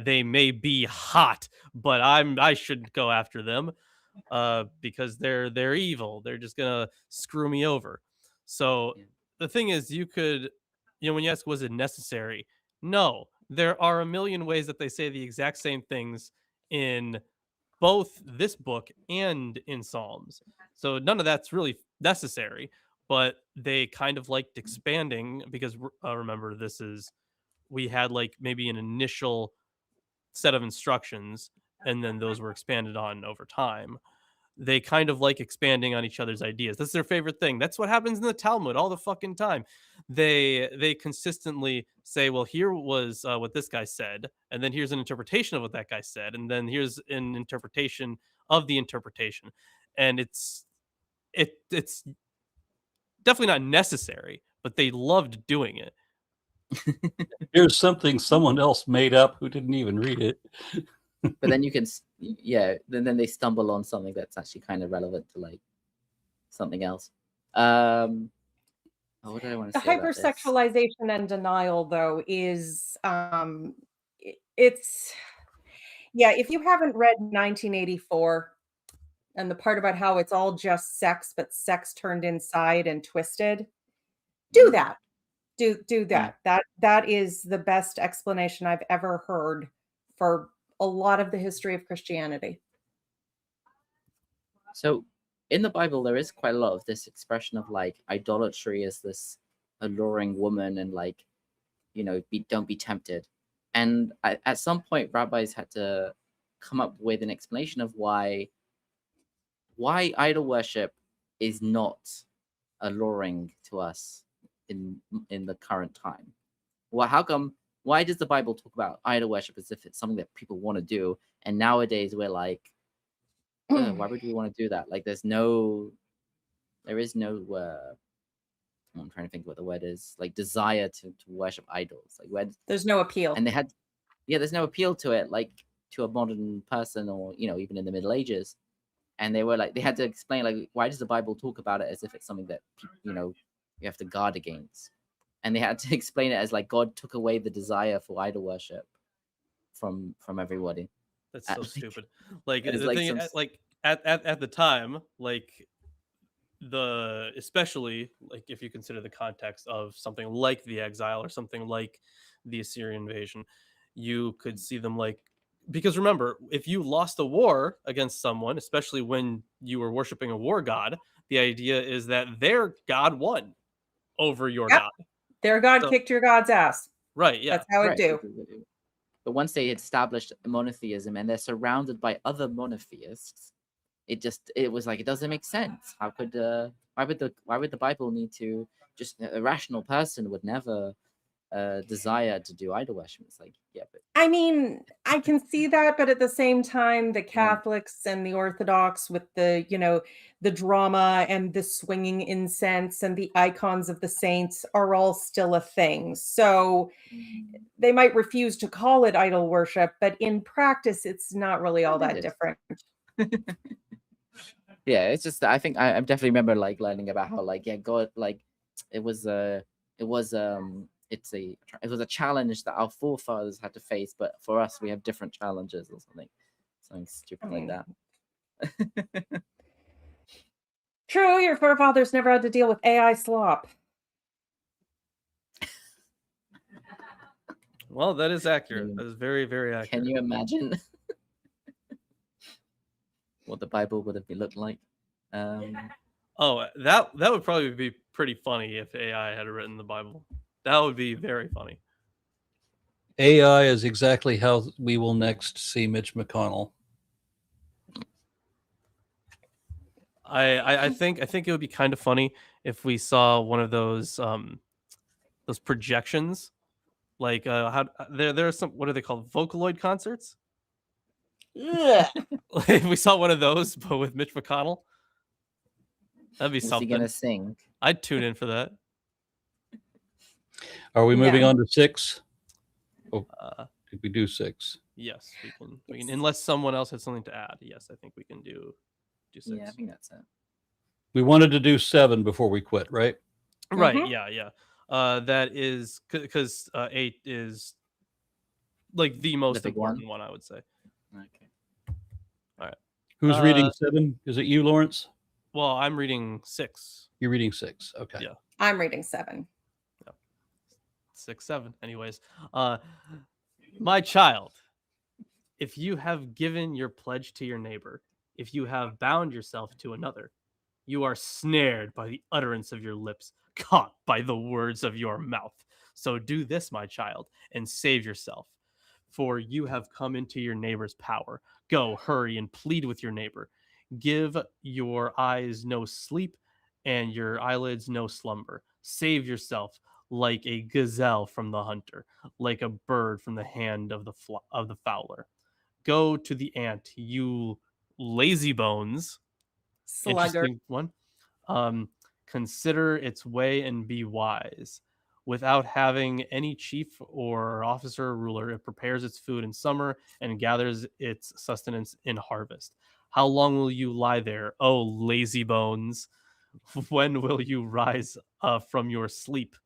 they may be hot, but I shouldn't go after them because they're evil. They're just gonna screw me over. So the thing is, you could, when you ask, was it necessary? No, there are a million ways that they say the exact same things in both this book and in Psalms. So none of that's really necessary, but they kind of liked expanding because remember, we had like maybe an initial set of instructions and then those were expanded on over time. They kind of like expanding on each other's ideas. That's their favorite thing. That's what happens in the Talmud all the fucking time. They consistently say, well, here was what this guy said, and then here's an interpretation of what that guy said, and then here's an interpretation of the interpretation. And it's definitely not necessary, but they loved doing it. Here's something someone else made up who didn't even read it. But then you can, then they stumble on something that's actually kind of relevant to like something else. What did I want to say? The hypersexualization and denial, though, is it's if you haven't read 1984 and the part about how it's all just sex, but sex turned inside and twisted, do that. Do that. That is the best explanation I've ever heard for a lot of the history of Christianity. So in the Bible, there is quite a lot of this expression of like idolatry as this alluring woman and like, don't be tempted. And at some point, rabbis had to come up with an explanation of why idol worship is not alluring to us in the current time. Well, why does the Bible talk about idol worship as if it's something that people want to do? And nowadays we're like, why would we want to do that? Like, there is no, I'm trying to think what the word is, like desire to worship idols. Like, there's no appeal. And there's no appeal to it, like to a modern person or, even in the Middle Ages. And they were like, they had to explain, like, why does the Bible talk about it as if it's something that, you have to guard against? And they had to explain it as like God took away the desire for idol worship from everybody. That's so stupid. Like the thing, like at the time, like especially like if you consider the context of something like the exile or something like the Assyrian invasion, you could see them like, because remember, if you lost a war against someone, especially when you were worshiping a war god, the idea is that their god won over your god. Their god kicked your god's ass. Right, yeah. That's how it do. But once they established monotheism and they're surrounded by other monotheists, it was like, it doesn't make sense. How could why would the Bible need to, just a rational person would never desire to do idol worship? It's like, but I mean, I can see that, but at the same time, the Catholics and the Orthodox with the, the drama and the swinging incense and the icons of the saints are all still a thing. So they might refuse to call it idol worship, but in practice, it's not really all that different. Yeah, it's just I think I definitely remember like learning about how like God like it was a challenge that our forefathers had to face, but for us we have different challenges or something stupid like that. True, your forefathers never had to deal with AI slop. Well, that is accurate. That is very, very accurate. Can you imagine what the Bible would have looked like? Oh, that would probably be pretty funny if AI had written the Bible. That would be very funny. AI is exactly how we will next see Mitch McConnell. I think it would be kind of funny if we saw one of those projections, like how there are some, what are they called, Vocaloid concerts? Yeah. If we saw one of those, but with Mitch McConnell, that'd be something. Is he gonna sing? I'd tune in for that. Are we moving on to 6? Oh, did we do 6? Yes, we can. Unless someone else has something to add. Yes, I think we can do 6. Yeah, I think that's it. We wanted to do 7 before we quit, right? Right. Mm-hmm. Yeah. That is because 8 is like the most important one, I would say. Okay. All right. Who's reading 7? Is it you, Lawrence? Well, I'm reading 6. You're reading 6. Okay. Yeah. I'm reading 7. Yeah. 6, 7. Anyways, my child, if you have given your pledge to your neighbor, if you have bound yourself to another, you are snared by the utterance of your lips, caught by the words of your mouth. So do this, my child, and save yourself. For you have come into your neighbor's power. Go, hurry, and plead with your neighbor. Give your eyes no sleep, and your eyelids no slumber. Save yourself like a gazelle from the hunter, like a bird from the hand of the fowler. Go to the ant, you lazy bones. Slugger. Interesting one. Consider its way and be wise. Without having any chief or officer or ruler, it prepares its food in summer and gathers its sustenance in harvest. How long will you lie there, oh lazy bones? When will you rise from your sleep?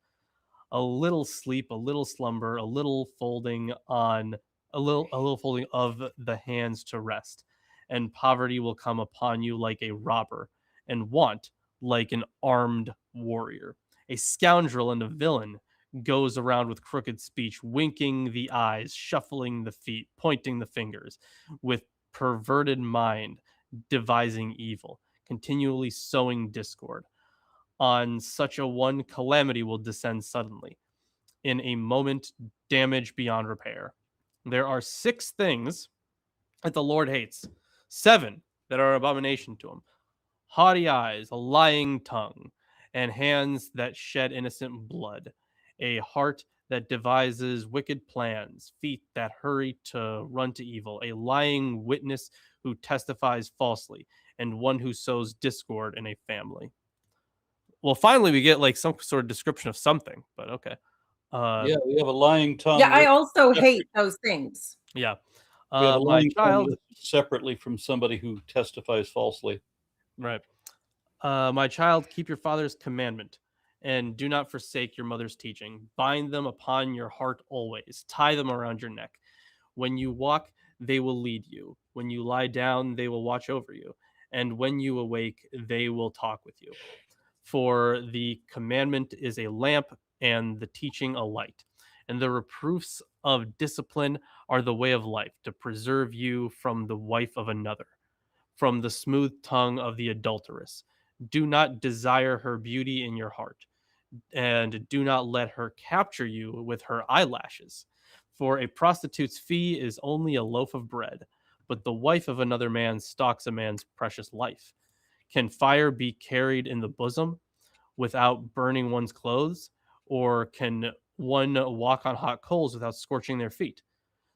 A little sleep, a little slumber, a little folding of the hands to rest, and poverty will come upon you like a robber, and want like an armed warrior. A scoundrel and a villain goes around with crooked speech, winking the eyes, shuffling the feet, pointing the fingers, with perverted mind, devising evil, continually sowing discord. On such a one, calamity will descend suddenly. In a moment, damage beyond repair. There are 6 things that the Lord hates, 7 that are abomination to him: haughty eyes, a lying tongue, and hands that shed innocent blood, a heart that devises wicked plans, feet that hurry to run to evil, a lying witness who testifies falsely, and one who sows discord in a family. Well, finally, we get like some sort of description of something, but okay. Yeah, we have a lying tongue. Yeah, I also hate those things. Yeah. We have a lying child tongue separately from somebody who testifies falsely. Right. My child, keep your father's commandment, and do not forsake your mother's teaching. Bind them upon your heart always. Tie them around your neck. When you walk, they will lead you. When you lie down, they will watch over you. And when you awake, they will talk with you. For the commandment is a lamp, and the teaching a light. And the reproofs of discipline are the way of life, to preserve you from the wife of another, from the smooth tongue of the adulteress. Do not desire her beauty in your heart, and do not let her capture you with her eyelashes. For a prostitute's fee is only a loaf of bread, but the wife of another man stalks a man's precious life. Can fire be carried in the bosom without burning one's clothes? Or can one walk on hot coals without scorching their feet?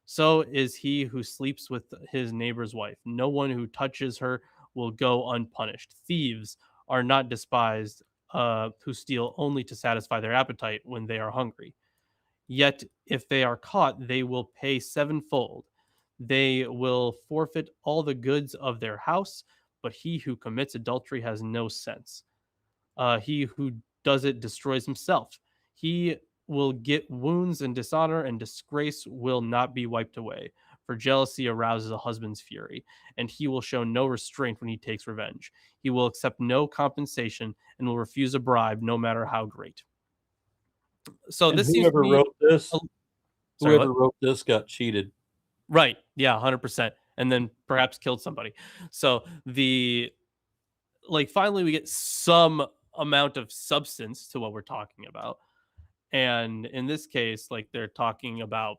So is he who sleeps with his neighbor's wife. No one who touches her will go unpunished. Thieves are not despised, who steal only to satisfy their appetite when they are hungry. Yet if they are caught, they will pay 7-fold. They will forfeit all the goods of their house, but he who commits adultery has no sense. He who does it destroys himself. He will get wounds and dishonor, and disgrace will not be wiped away. For jealousy arouses a husband's fury, and he will show no restraint when he takes revenge. He will accept no compensation and will refuse a bribe, no matter how great. So and this seems to be, wrote this, sorry, whoever wrote this got cheated. Right. Yeah, 100%. And then perhaps killed somebody. So finally we get some amount of substance to what we're talking about. And in this case, they're talking about,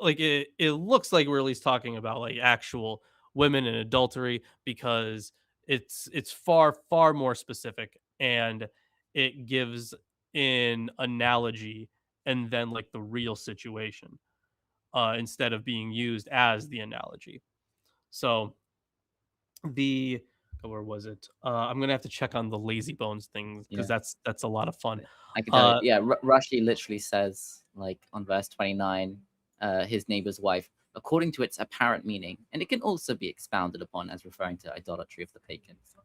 it looks like we're at least talking about actual women and adultery, because it's far, far more specific, and it gives an analogy and then the real situation, instead of being used as the analogy. So where was it? I'm gonna have to check on the lazy bones thing, because that's a lot of fun. I can tell you, Rashi literally says, on verse 29, his neighbor's wife, according to its apparent meaning, and it can also be expounded upon as referring to idolatry of the pagans.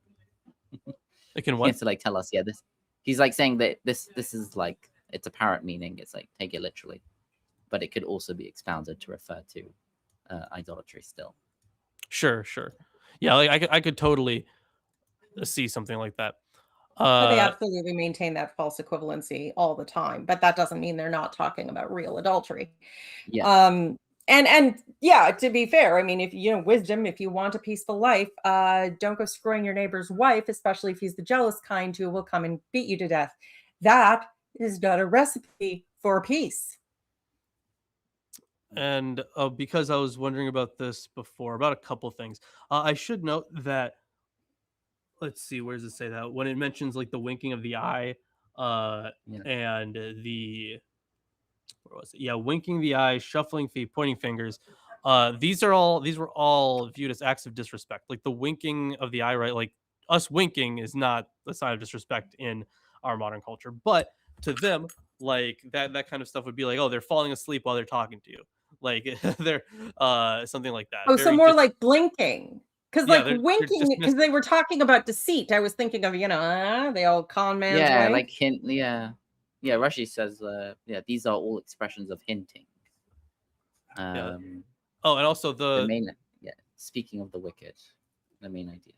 It can what? He has to tell us, this. He's saying that this is its apparent meaning. It's take it literally, but it could also be expounded to refer to idolatry still. Sure. Yeah, I could totally see something like that. They absolutely maintain that false equivalency all the time, but that doesn't mean they're not talking about real adultery. Yeah. And yeah, to be fair, I mean, if wisdom, if you want a peaceful life, don't go screwing your neighbor's wife, especially if he's the jealous kind who will come and beat you to death. That is not a recipe for peace. And because I was wondering about this before, about a couple things, I should note that, let's see, where does it say that? When it mentions the winking of the eye, and the, where was it? Yeah, winking the eye, shuffling feet, pointing fingers. These were all viewed as acts of disrespect. The winking of the eye, right? Us winking is not a sign of disrespect in our modern culture, but to them, that kind of stuff would be oh, they're falling asleep while they're talking to you. They're something like that. Oh, so more like blinking. Because winking, because they were talking about deceit. I was thinking of, they all con man's way. Hint. Yeah. Rashi says, these are all expressions of hinting. Oh, and also the main, speaking of the wicked, the main idea.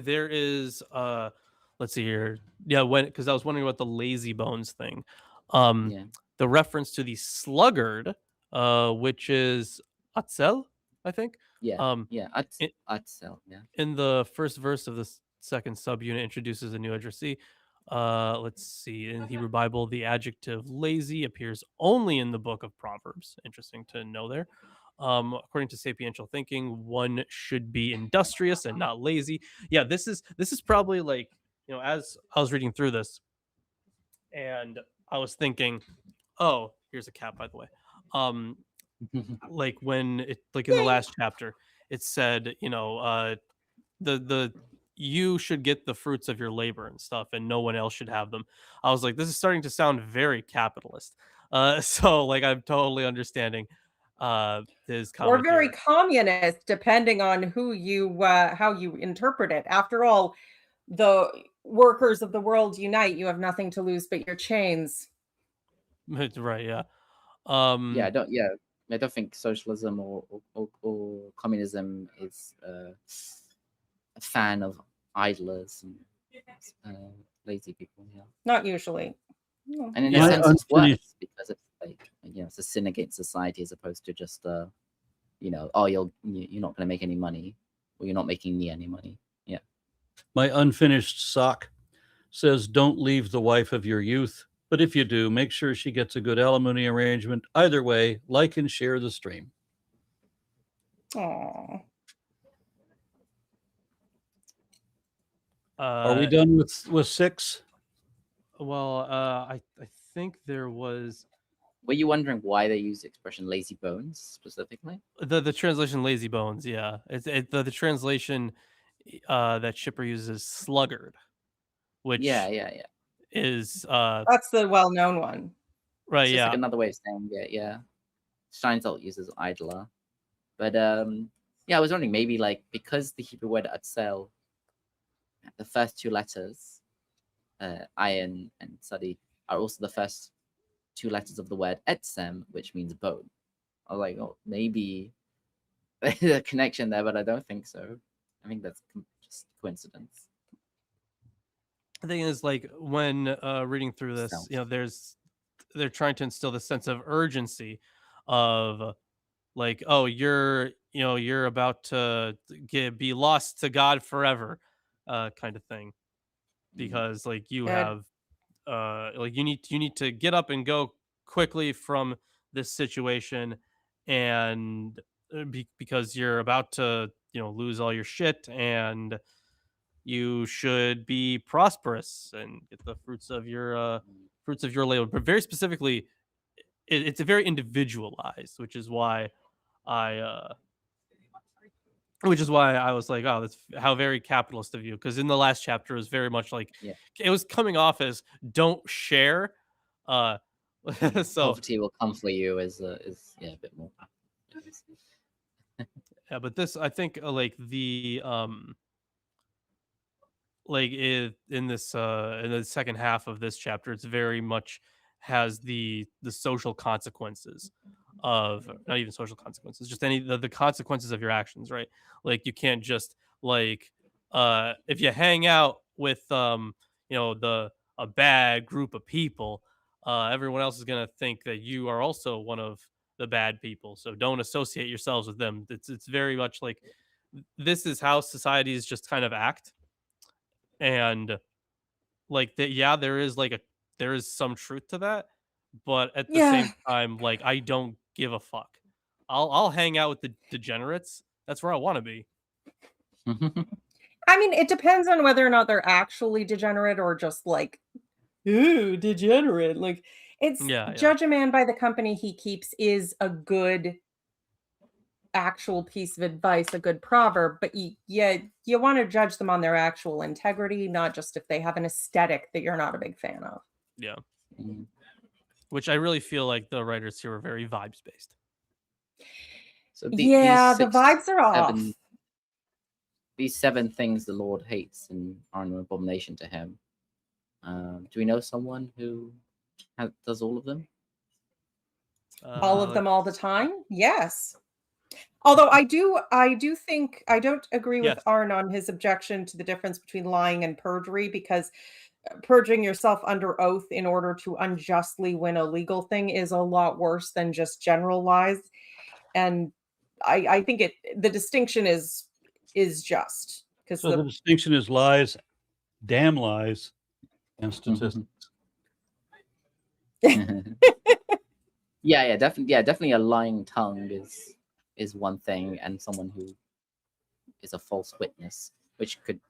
There is, let's see here. Yeah, because I was wondering about the lazy bones thing. The reference to the sluggard, which is Atzel, I think. Atzel. Yeah. In the first verse of the second subunit, introduces a new addressee. Let's see. In the Hebrew Bible, the adjective lazy appears only in the book of Proverbs. Interesting to know there. According to sapiential thinking, one should be industrious and not lazy. Yeah, this is probably as I was reading through this, and I was thinking, oh, here's a cat, by the way. When it in the last chapter, it said, the you should get the fruits of your labor and stuff, and no one else should have them. I was this is starting to sound very capitalist. So I'm totally understanding his comment. Or very communist, depending on who you how you interpret it. After all, the workers of the world unite. You have nothing to lose but your chains. Right. Yeah. I don't think socialism or communism is a fan of idlers and lazy people. Yeah, not usually. And in a sense, it's worse because it's it's a sin against society, as opposed to just oh, you're not going to make any money, or you're not making me any money. Yeah. My unfinished sock says, "Don't leave the wife of your youth. But if you do, make sure she gets a good alimony arrangement. Either way, like and share the stream." Aww. Are we done with 6? Well, I think there was. Were you wondering why they use the expression "lazy bones" specifically? The translation "lazy bones," yeah, the translation that Shipper uses sluggard, which is that's the well-known one, right? It's just another way of saying it. Yeah, Steinsaltz uses idler, but Yeah, I was wondering maybe like because the Hebrew word atzel, the first two letters, ayin and sadi, are also the first two letters of the word etzem, which means bone. I was like, oh, maybe there's a connection there, but I don't think so. I think that's just coincidence. The thing is, like, when reading through this, they're trying to instill this sense of urgency of like, oh, you're about to be lost to God forever, kind of thing, because like you have like you need to get up and go quickly from this situation, and because you're about to lose all your shit, and you should be prosperous and get the fruits of your labor. But very specifically, it's a very individualized, which is why I was like, oh, that's how very capitalist of you. Because in the last chapter, it was very much like it was coming off as don't share. So poverty will come for you is a bit more. Yeah, but this, I think, like the like in the second half of this chapter, it's very much has the social consequences of, not even social consequences, just any the consequences of your actions, right? Like you can't just like if you hang out with a bad group of people, everyone else is gonna think that you are also one of the bad people, so don't associate yourselves with them. It's very much like this is how societies just kind of act. And like that, yeah, there is some truth to that, but at the same time, like I don't give a fuck. I'll hang out with the degenerates. That's where I want to be. I mean, it depends on whether or not they're actually degenerate or just like, ooh, degenerate. Like it's judge a man by the company he keeps is a good actual piece of advice, a good proverb, but you want to judge them on their actual integrity, not just if they have an aesthetic that you're not a big fan of. Yeah. Which I really feel like the writers here are very vibes based. So the vibes are off. These 7 things the Lord hates and are an abomination to him. Do we know someone who does all of them? All of them all the time? Yes. Although I do think I don't agree with Arn on his objection to the difference between lying and perjury, because perjuring yourself under oath in order to unjustly win a legal thing is a lot worse than just general lies. And I think the distinction is just because the distinction is lies, damn lies, and statistics. Definitely a lying tongue is one thing, and someone who is a false witness, which could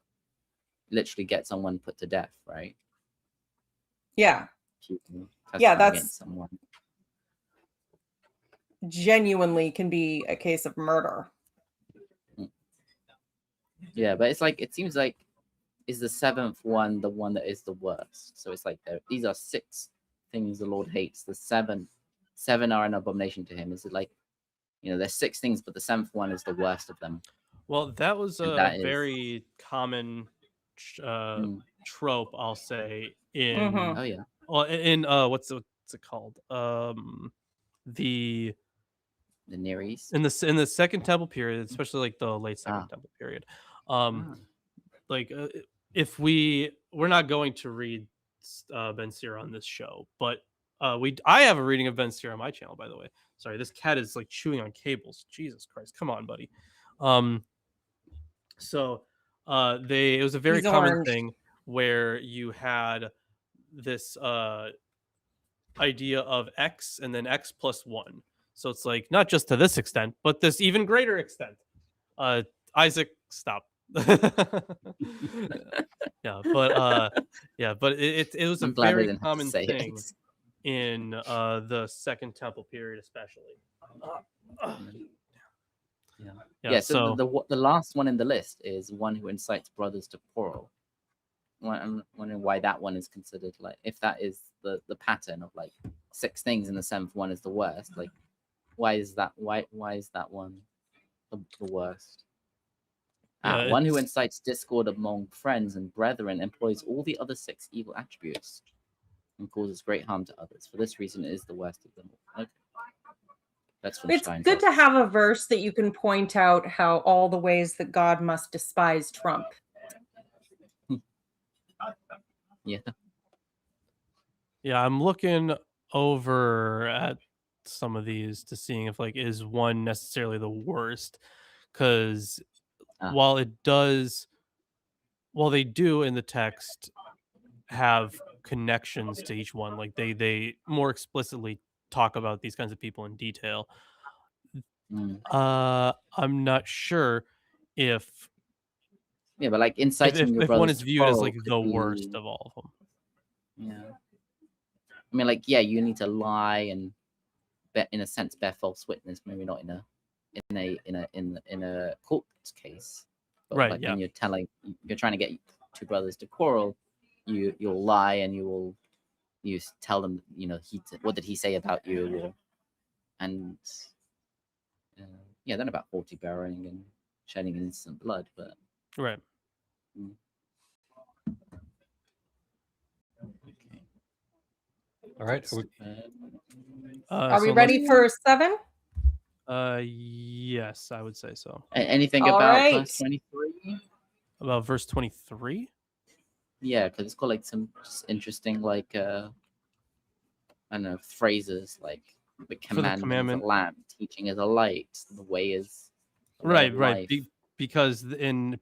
literally get someone put to death, right? Yeah. That's someone. Genuinely can be a case of murder. Yeah, but it's like, it seems like, is the 7th one the one that is the worst? So it's like these are 6 things the Lord hates. The 7 are an abomination to him. Is it like, there's 6 things, but the 7th one is the worst of them? Well, that was a very common trope, I'll say, in what's it called? The Near East, in the Second Temple period, especially like the late Second Temple period. Like if we're not going to read Ben Sira on this show, but I have a reading of Ben Sira on my channel, by the way. Sorry, this cat is like chewing on cables. Jesus Christ, come on, buddy. So it was a very common thing where you had this idea of X and then X plus 1. So it's like not just to this extent, but this even greater extent. Isaac, stop. But it was a very common thing in the Second Temple period, especially. So the last one in the list is one who incites brothers to quarrel. I'm wondering why that one is considered, like, if that is the pattern of like 6 things and the 7th one is the worst, like why is that one the worst. One who incites discord among friends and brethren employs all the other 6 evil attributes and causes great harm to others. For this reason, it is the worst of them all. Okay. That's from It's Stein's good to have a verse that you can point out how all the ways that God must despise Trump. Yeah. Yeah, I'm looking over at some of these to seeing if like is one necessarily the worst, because while they do in the text have connections to each one, like they more explicitly talk about these kinds of people in detail. I'm not sure if but like inciting your if one is viewed as like the be... worst of all of them. Yeah, I mean, like, you need to lie and in a sense bear false witness. Maybe not in a court case, but right? Like yeah. when you're trying to get 2 brothers to quarrel, you'll lie and you tell them, what did he say about you, and then about 40 burying and shedding innocent blood, but right. Okay. All right. Are we ready for 7? Yes, I would say so. Anything about verse 23? About verse 23? Yeah, because it's got like some just interesting, like I don't know, phrases like the commandment is a lamp, teaching is a light, the way is right. Because in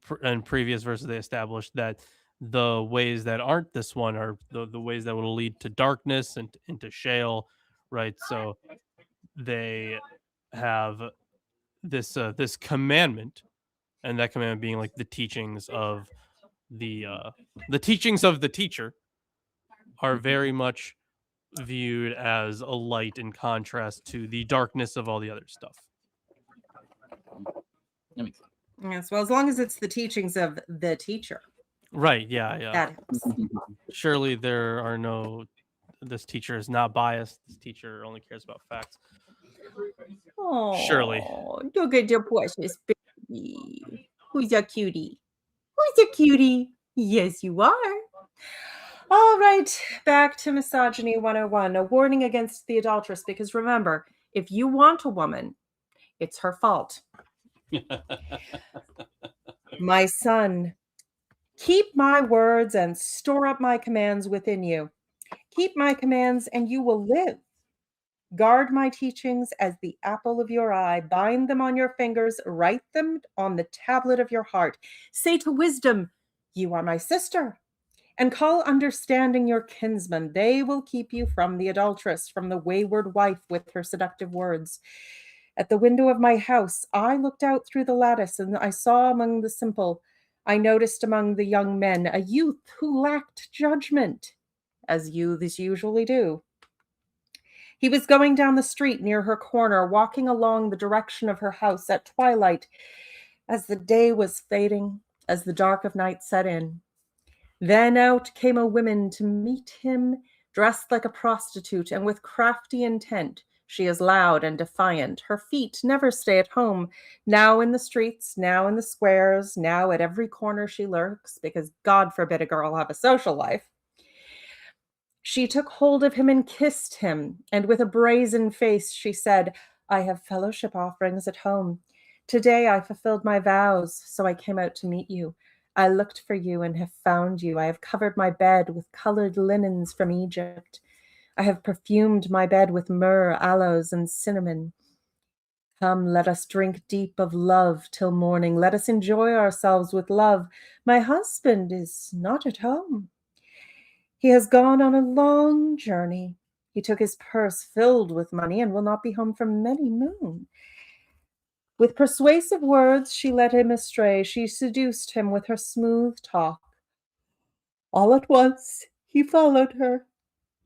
previous verses they established that the ways that aren't this one are the ways that will lead to darkness and into Sheol, right? So they have this this commandment, and that commandment being like the teachings of the teacher are very much viewed as a light in contrast to the darkness of all the other stuff. Yes, well, as long as it's the teachings of the teacher. Right, yeah. That helps. Surely there are this teacher is not biased. This teacher only cares about facts. Oh, surely. Look at your precious baby. Who's a cutie? Who's a cutie? Yes, you are. All right, back to Misogyny 101, a warning against the adulteress, because remember, if you want a woman, it's her fault. My son, keep my words and store up my commands within you. Keep my commands and you will live. Guard my teachings as the apple of your eye. Bind them on your fingers. Write them on the tablet of your heart. Say to wisdom, you are my sister. And call understanding your kinsman. They will keep you from the adulteress, from the wayward wife with her seductive words. At the window of my house, I looked out through the lattice, and I saw among the simple, I noticed among the young men, a youth who lacked judgment, as youths usually do. He was going down the street near her corner, walking along the direction of her house at twilight, as the day was fading, as the dark of night set in. Then out came a woman to meet him, dressed like a prostitute and with crafty intent. She is loud and defiant. Her feet never stay at home. Now in the streets, now in the squares, now at every corner she lurks, because God forbid a girl have a social life. She took hold of him and kissed him, and with a brazen face she said, I have fellowship offerings at home. Today I fulfilled my vows, so I came out to meet you. I looked for you and have found you. I have covered my bed with colored linens from Egypt. I have perfumed my bed with myrrh, aloes, and cinnamon. Come, let us drink deep of love till morning. Let us enjoy ourselves with love. My husband is not at home. He has gone on a long journey. He took his purse filled with money and will not be home for many moons. With persuasive words, she led him astray. She seduced him with her smooth talk. All at once, he followed her,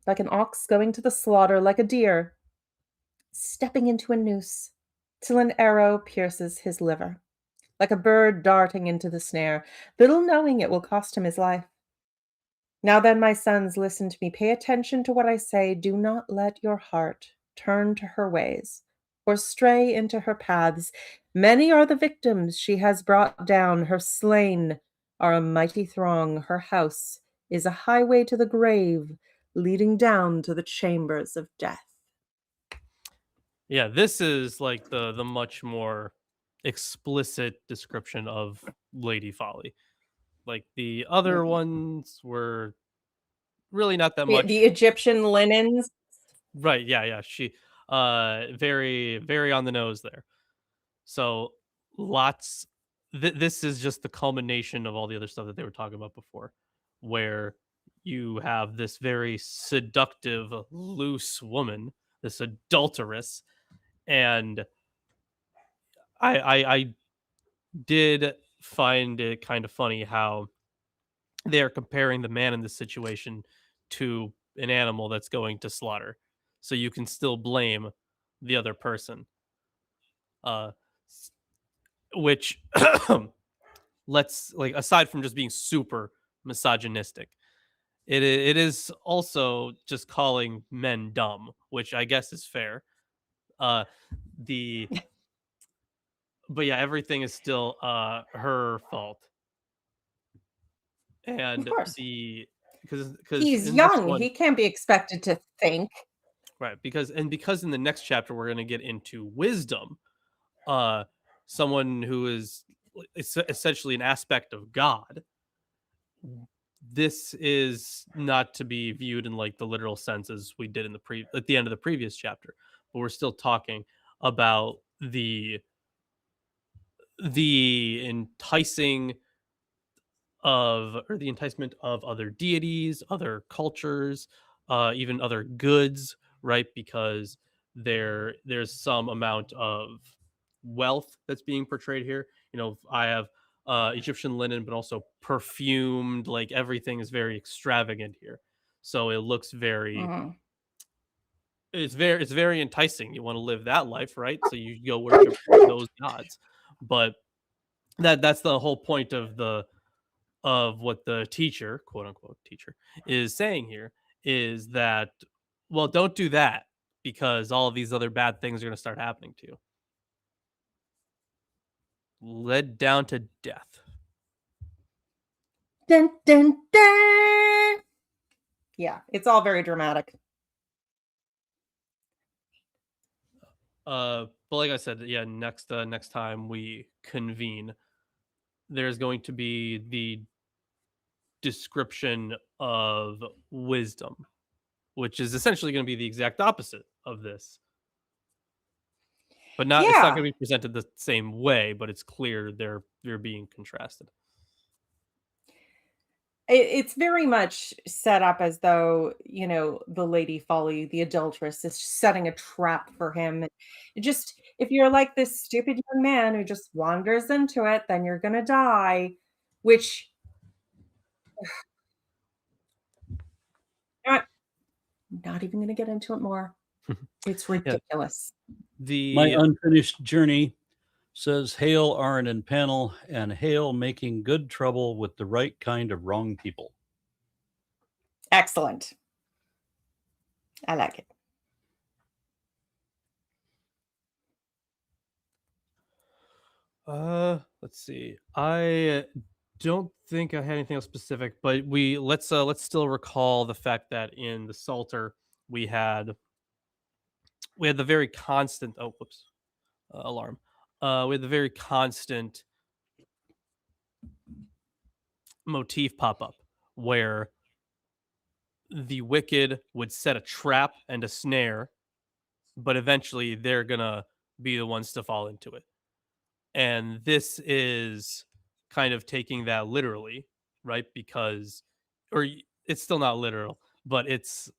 like an ox going to the slaughter, like a deer stepping into a noose, till an arrow pierces his liver, like a bird darting into the snare, little knowing it will cost him his life. Now then, my sons, listen to me. Pay attention to what I say. Do not let your heart turn to her ways. or stray into her paths. Many are the victims she has brought down. Her slain are a mighty throng. Her house is a highway to the grave, leading down to the chambers of death. Yeah, this is like the much more explicit description of Lady Folly. Like the other ones were really not that much. The Egyptian linens. Right, yeah. She very, very on the nose there. So lots this is just the culmination of all the other stuff that they were talking about before, where you have this very seductive, loose woman, this adulteress, and I did find it kind of funny how they are comparing the man in this situation to an animal that's going to slaughter, so you can still blame the other person. Which let's like aside from just being super misogynistic, it is also just calling men dumb, which I guess is fair. The but yeah, everything is still her fault. And of course, because he's young, he can't be expected to think. Right, because in the next chapter we're going to get into wisdom, someone who is essentially an aspect of God. This is not to be viewed in like the literal sense as we did in at the end of the previous chapter, but we're still talking about the enticement of other deities, other cultures, even other goods, right? Because there's some amount of wealth that's being portrayed here. I have Egyptian linen, but also perfumed, like everything is very extravagant here. So it looks very it's very enticing. You want to live that life, right? So you go worship those gods. But that's the whole point of what the teacher, quote unquote teacher, is saying here, is that, well, don't do that because all of these other bad things are going to start happening to you. Led down to death. Dun, dun, dun. Yeah, it's all very dramatic. But like I said, yeah, next time we convene, there's going to be the description of wisdom, which is essentially going to be the exact opposite of this. But it's not going to be presented the same way, but it's clear they're being contrasted. It's very much set up as though, the Lady Folly, the adulteress, is setting a trap for him. Just, if you're like this stupid young man who just wanders into it, then you're going to die, which I'm not even going to get into it more. It's ridiculous. My unfinished journey says, "Hail Arn and Panel, and hail making good trouble with the right kind of wrong people." Excellent. I like it. Let's see. I don't think I had anything else specific, but let's still recall the fact that in the Psalter we had the very constant alarm. We had the very constant motif pop up where the wicked would set a trap and a snare, but eventually they're gonna be the ones to fall into it. And this is kind of taking that literally, right? Because, or it's still not literal, but it's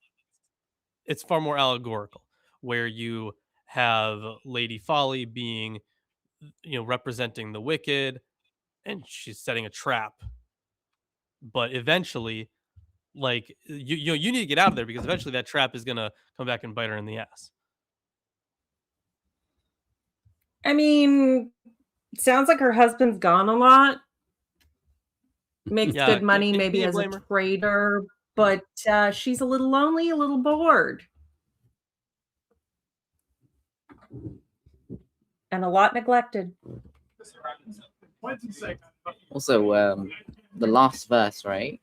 far more allegorical, where you have Lady Folly being, representing the wicked, and she's setting a trap. But eventually, like you need to get out of there because eventually that trap is gonna come back and bite her in the ass. I mean, it sounds like her husband's gone a lot. Makes good money, maybe as a trader, but she's a little lonely, a little bored. And a lot neglected. Also, the last verse, right?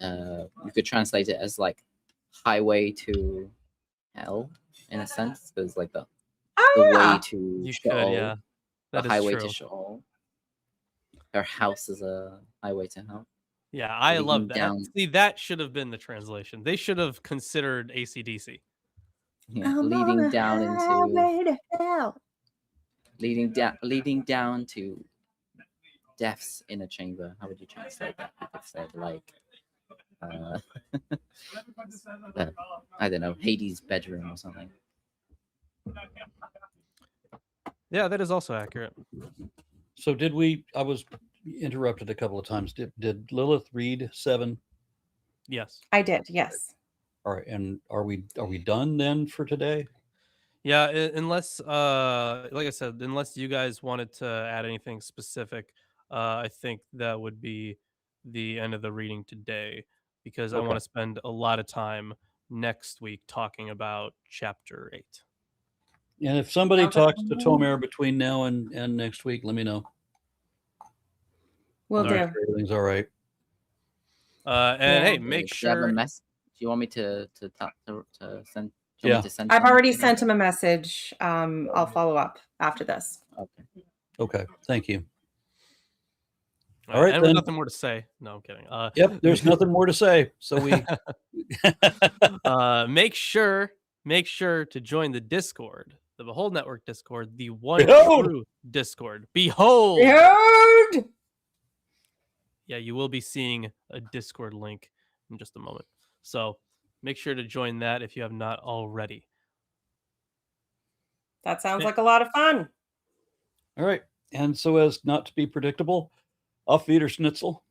You could translate it as like highway to hell, in a sense, because like the way to you Sheol, could, yeah. That the is highway true. to Sheol. Her house is a highway to hell. Yeah, I love that. Down. See, that should have been the translation. They should have considered AC/DC. Yeah, leading down into hell. Leading down to death's inner chamber. How would you translate that? You could say like I don't know, Hades' bedroom or something. Yeah, that is also accurate. So did we? I was interrupted a couple of times. Did Lilith read 7? Yes, I did. Yes. All right, and are we done then for today? Yeah, unless like I said, unless you guys wanted to add anything specific, I think that would be the end of the reading today, because I want to spend a lot of time next week talking about chapter 8. And if somebody talks to Tomer between now and next week, let me know. Will do. Sure everything's all right. And hey, make sure. Do you want me to send? Yeah, I've already sent him a message. I'll follow up after this. Okay. Thank you. All right, and then. Nothing more to say. No, I'm kidding. Yep, there's nothing more to say. So we make sure to join the Discord, the Behold Network Discord, the one true Discord. Behold. Yeah, you will be seeing a Discord link in just a moment. So make sure to join that if you have not already. That sounds like a lot of fun. All right. And so as not to be predictable, auf Wiederschnitzel.